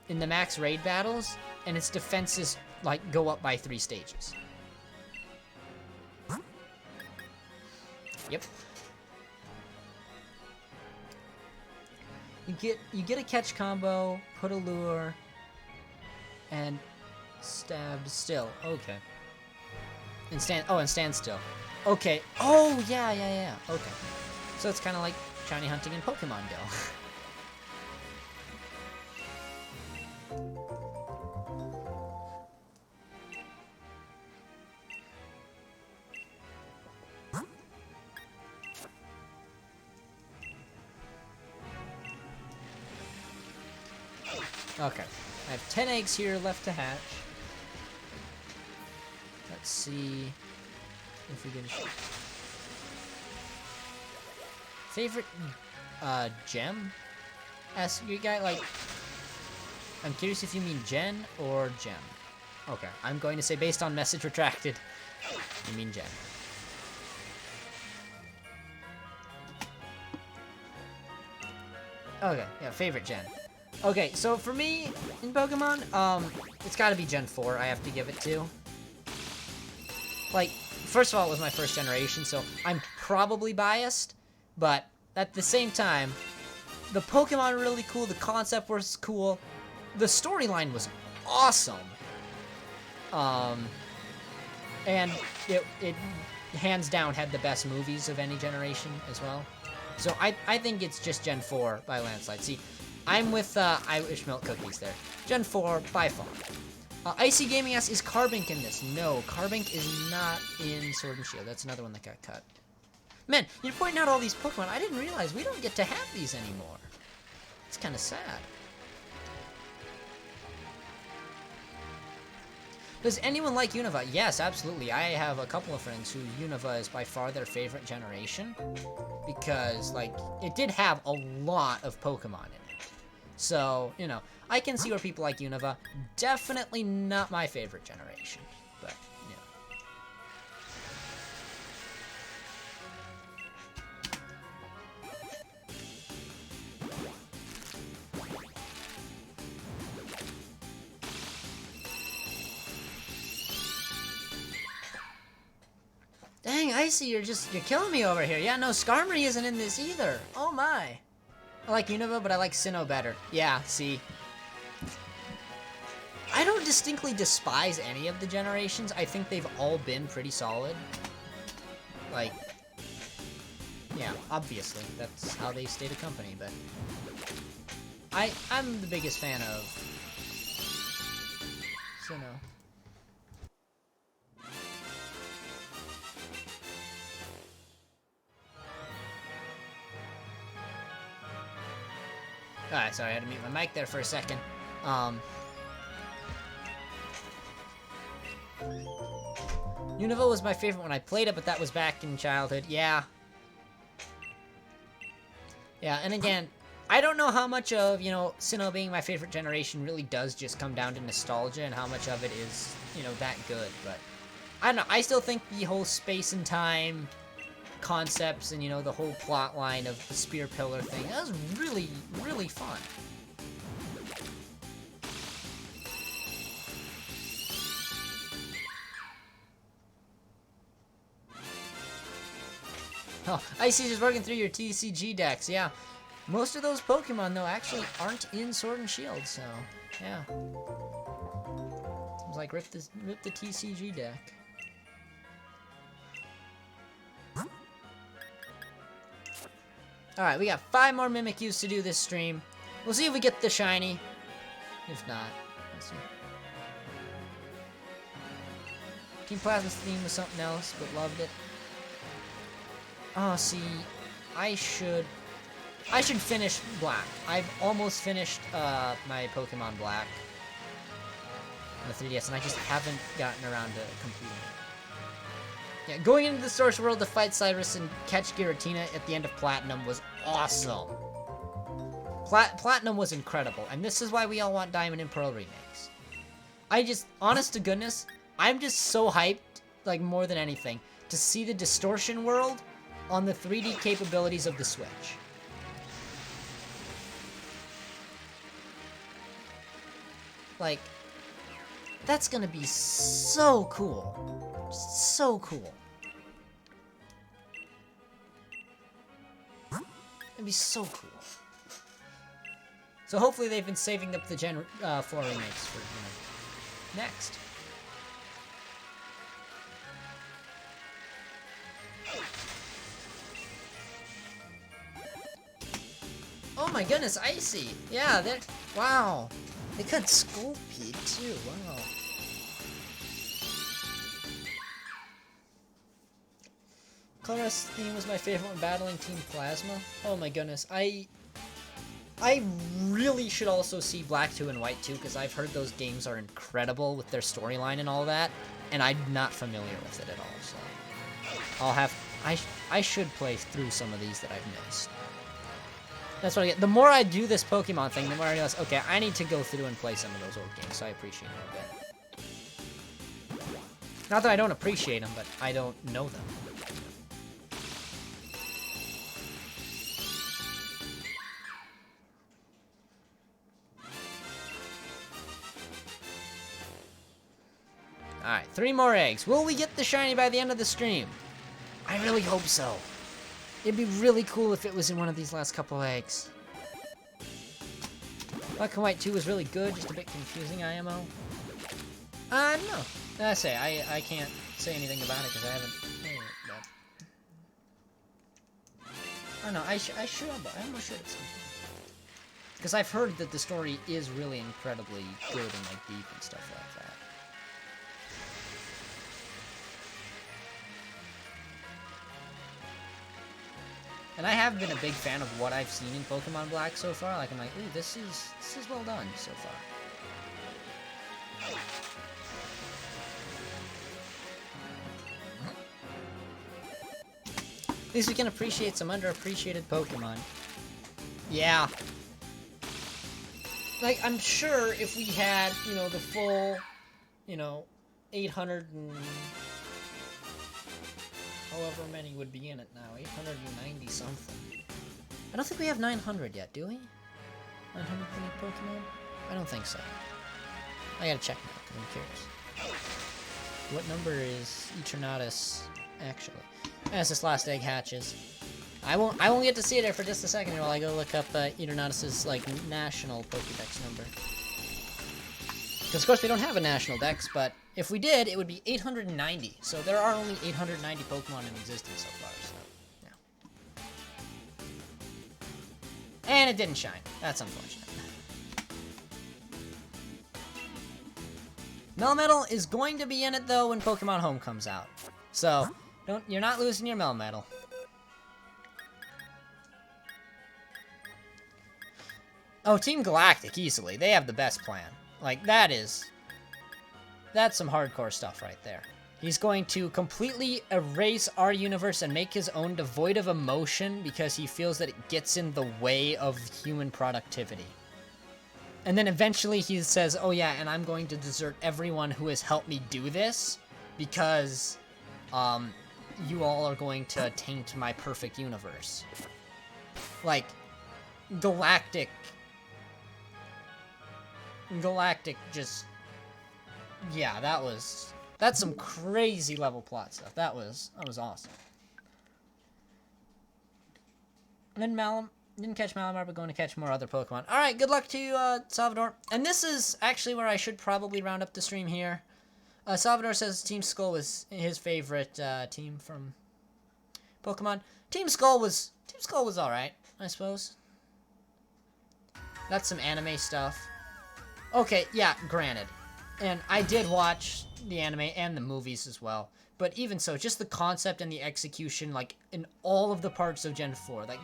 in the max raid battles, and its defenses, like, go up by 3 stages. Yep. You get a catch combo, put a lure, and stab still. Okay. And stand still. Okay. Oh, yeah. Okay. So it's kind of like shiny hunting in Pokemon Go. Okay, I have 10 eggs here left to hatch. Let's see if we get a shot. Favorite gem? Ask you guy, like, I'm curious if you mean gen or gem. Okay, I'm going to say based on message retracted, you mean gen. Okay, yeah, favorite gen. Okay, so for me, in Pokemon, it's gotta be Gen 4, I have to give it to. Like, first of all, it was my first generation, so I'm probably biased, but at the same time, the Pokemon were really cool, the concept was cool, the storyline was awesome. And it hands down had the best movies of any generation as well. So I think it's just Gen 4 by landslide. See, I'm with Irish Milk Cookies there. Gen 4 by far. Icy Gaming asks, is Carbink in this? No, Carbink is not in Sword and Shield. That's another one that got cut. Man, you're pointing out all these Pokemon. I didn't realize we don't get to have these anymore. It's kind of sad. Does anyone like Unova? Yes, absolutely. I have a couple of friends who Unova is by far their favorite generation. Because, like, it did have a lot of Pokemon in it. So, I can see where people like Unova. Definitely not my favorite generation. But, Dang, Icy, you're killing me over here. Yeah, no, Skarmory isn't in this either. Oh my. I like Unova, but I like Sinnoh better. Yeah, see. I don't distinctly despise any of the generations. I think they've all been pretty solid. Like, yeah, obviously, that's how they stayed a company, but I'm the biggest fan of Sinnoh. Alright, sorry, I had to mute my mic there for a second. Unova was my favorite when I played it, but that was back in childhood. Yeah. Yeah, and again, I don't know how much of, you know, Sinnoh being my favorite generation really does just come down to nostalgia and how much of it is, you know, that good, but I don't know. I still think the whole space and time concepts and, you know, the whole plot line of the spear pillar thing, that was really, really fun. Oh, Icy's just working through your TCG decks, yeah. Most of those Pokemon, though, actually aren't in Sword and Shield, so, yeah. Seems like rip the TCG deck. Alright, we got 5 more Mimikyus to do this stream. We'll see if we get the shiny. If not, let's see. Team Plasma's theme was something else, but loved it. Oh, see, I should finish Black. I've almost finished my Pokemon Black on the 3DS, and I just haven't gotten around to completing it. Yeah, going into the Source World to fight Cyrus and catch Giratina at the end of Platinum was awesome. Platinum was incredible, and this is why we all want Diamond and Pearl remakes. Honest to goodness, I'm just so hyped, like more than anything, to see the Distortion World on the 3D capabilities of the Switch. Like, that's gonna be so cool. So cool. It'd be so cool. So hopefully they've been saving up the Gen 4 remakes for, you know, next. Oh my goodness, Icy! Yeah, they're... Wow. They cut Sculpey, too. Wow. Color's theme was my favorite when battling Team Plasma. Oh my goodness. I really should also see Black 2 and White 2, because I've heard those games are incredible with their storyline and all that, and I'm not familiar with it at all, so... I'll have... I should play through some of these that I've missed. That's what I get. The more I do this Pokemon thing, the more I realize, okay, I need to go through and play some of those old games, so I appreciate it a bit. Not that I don't appreciate them, but I don't know them. Alright, 3 more eggs. Will we get the shiny by the end of the stream? I really hope so. It'd be really cool if it was in one of these last couple eggs. Black and White 2 was really good, just a bit confusing, IMO. No. I can't say anything about it because I haven't played it, but... Oh no, I should, but I almost should at some point. Because I've heard that the story is really incredibly good and like deep and stuff like that. And I have been a big fan of what I've seen in Pokemon Black so far. Like, I'm like, ooh, this is well done so far. At least we can appreciate some underappreciated Pokemon. Yeah. Like, I'm sure if we had, you know, the full, you know, 800 and... however many would be in it now. 890 something. I don't think we have 900 yet, do we? 900 unique Pokemon? I don't think so. I gotta check now, because I'm curious. What number is Eternatus actually. As this last egg hatches. I won't get to see it there for just a second here while I go look up Eternatus's, like, national Pokédex number. Because, of course, we don't have a national dex, but if we did, it would be 890. So there are only 890 Pokemon in existence so far, so, yeah. And it didn't shine. That's unfortunate. Melmetal is going to be in it, though, when Pokemon Home comes out. So, you're not losing your Melmetal. Oh, Team Galactic, easily. They have the best plan. Like, that's some hardcore stuff right there. He's going to completely erase our universe and make his own devoid of emotion because he feels that it gets in the way of human productivity. And then eventually he says, oh yeah, and I'm going to desert everyone who has helped me do this because, you all are going to taint my perfect universe. Like, Galactic just, yeah, that's some crazy level plot stuff. That was awesome. And then didn't catch Malamar, but going to catch more other Pokemon. Alright, good luck to you, Salvador. And this is actually where I should probably round up the stream here. Salvador says Team Skull was his favorite team from Pokemon. Team Skull was alright, I suppose. That's some anime stuff. Okay, yeah, granted. And I did watch the anime and the movies as well. But even so, just the concept and the execution, like, in all of the parts of Gen 4. Like,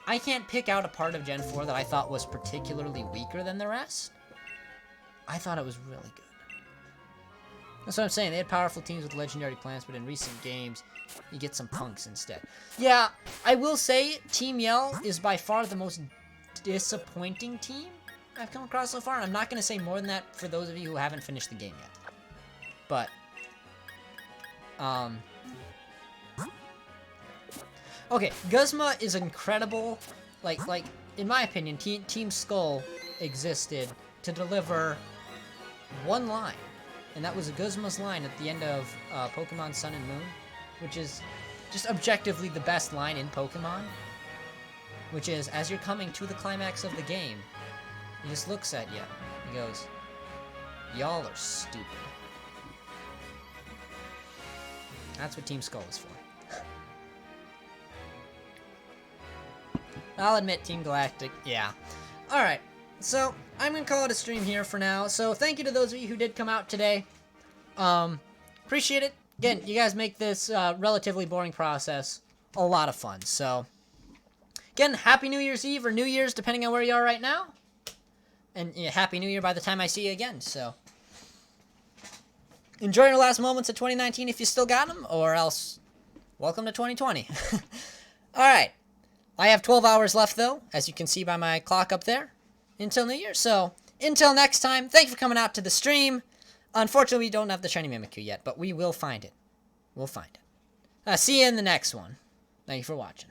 I can't pick out a part of Gen 4 that I thought was particularly weaker than the rest. I thought it was really good. That's what I'm saying. They had powerful teams with legendary plants, but in recent games, you get some punks instead. Yeah, I will say Team Yell is by far the most disappointing team I've come across so far, and I'm not going to say more than that for those of you who haven't finished the game yet. But, okay, Guzma is incredible. Like, in my opinion, Team Skull existed to deliver one line, and that was Guzma's line at the end of Pokemon Sun and Moon, which is just objectively the best line in Pokemon, which is, as you're coming to the climax of the game, he just looks at you. He goes, y'all are stupid. That's what Team Skull is for. I'll admit, Team Galactic, yeah. Alright, so I'm going to call it a stream here for now. So thank you to those of you who did come out today. Appreciate it. Again, you guys make this relatively boring process a lot of fun. So, again, Happy New Year's Eve or New Year's, depending on where you are right now. And yeah, Happy New Year by the time I see you again, so. Enjoy your last moments of 2019 if you still got them, or else, welcome to 2020. Alright, I have 12 hours left, though, as you can see by my clock up there, until New Year. So, until next time, thank you for coming out to the stream. Unfortunately, we don't have the shiny Mimikyu yet, but we will find it. We'll find it. See you in the next one. Thank you for watching.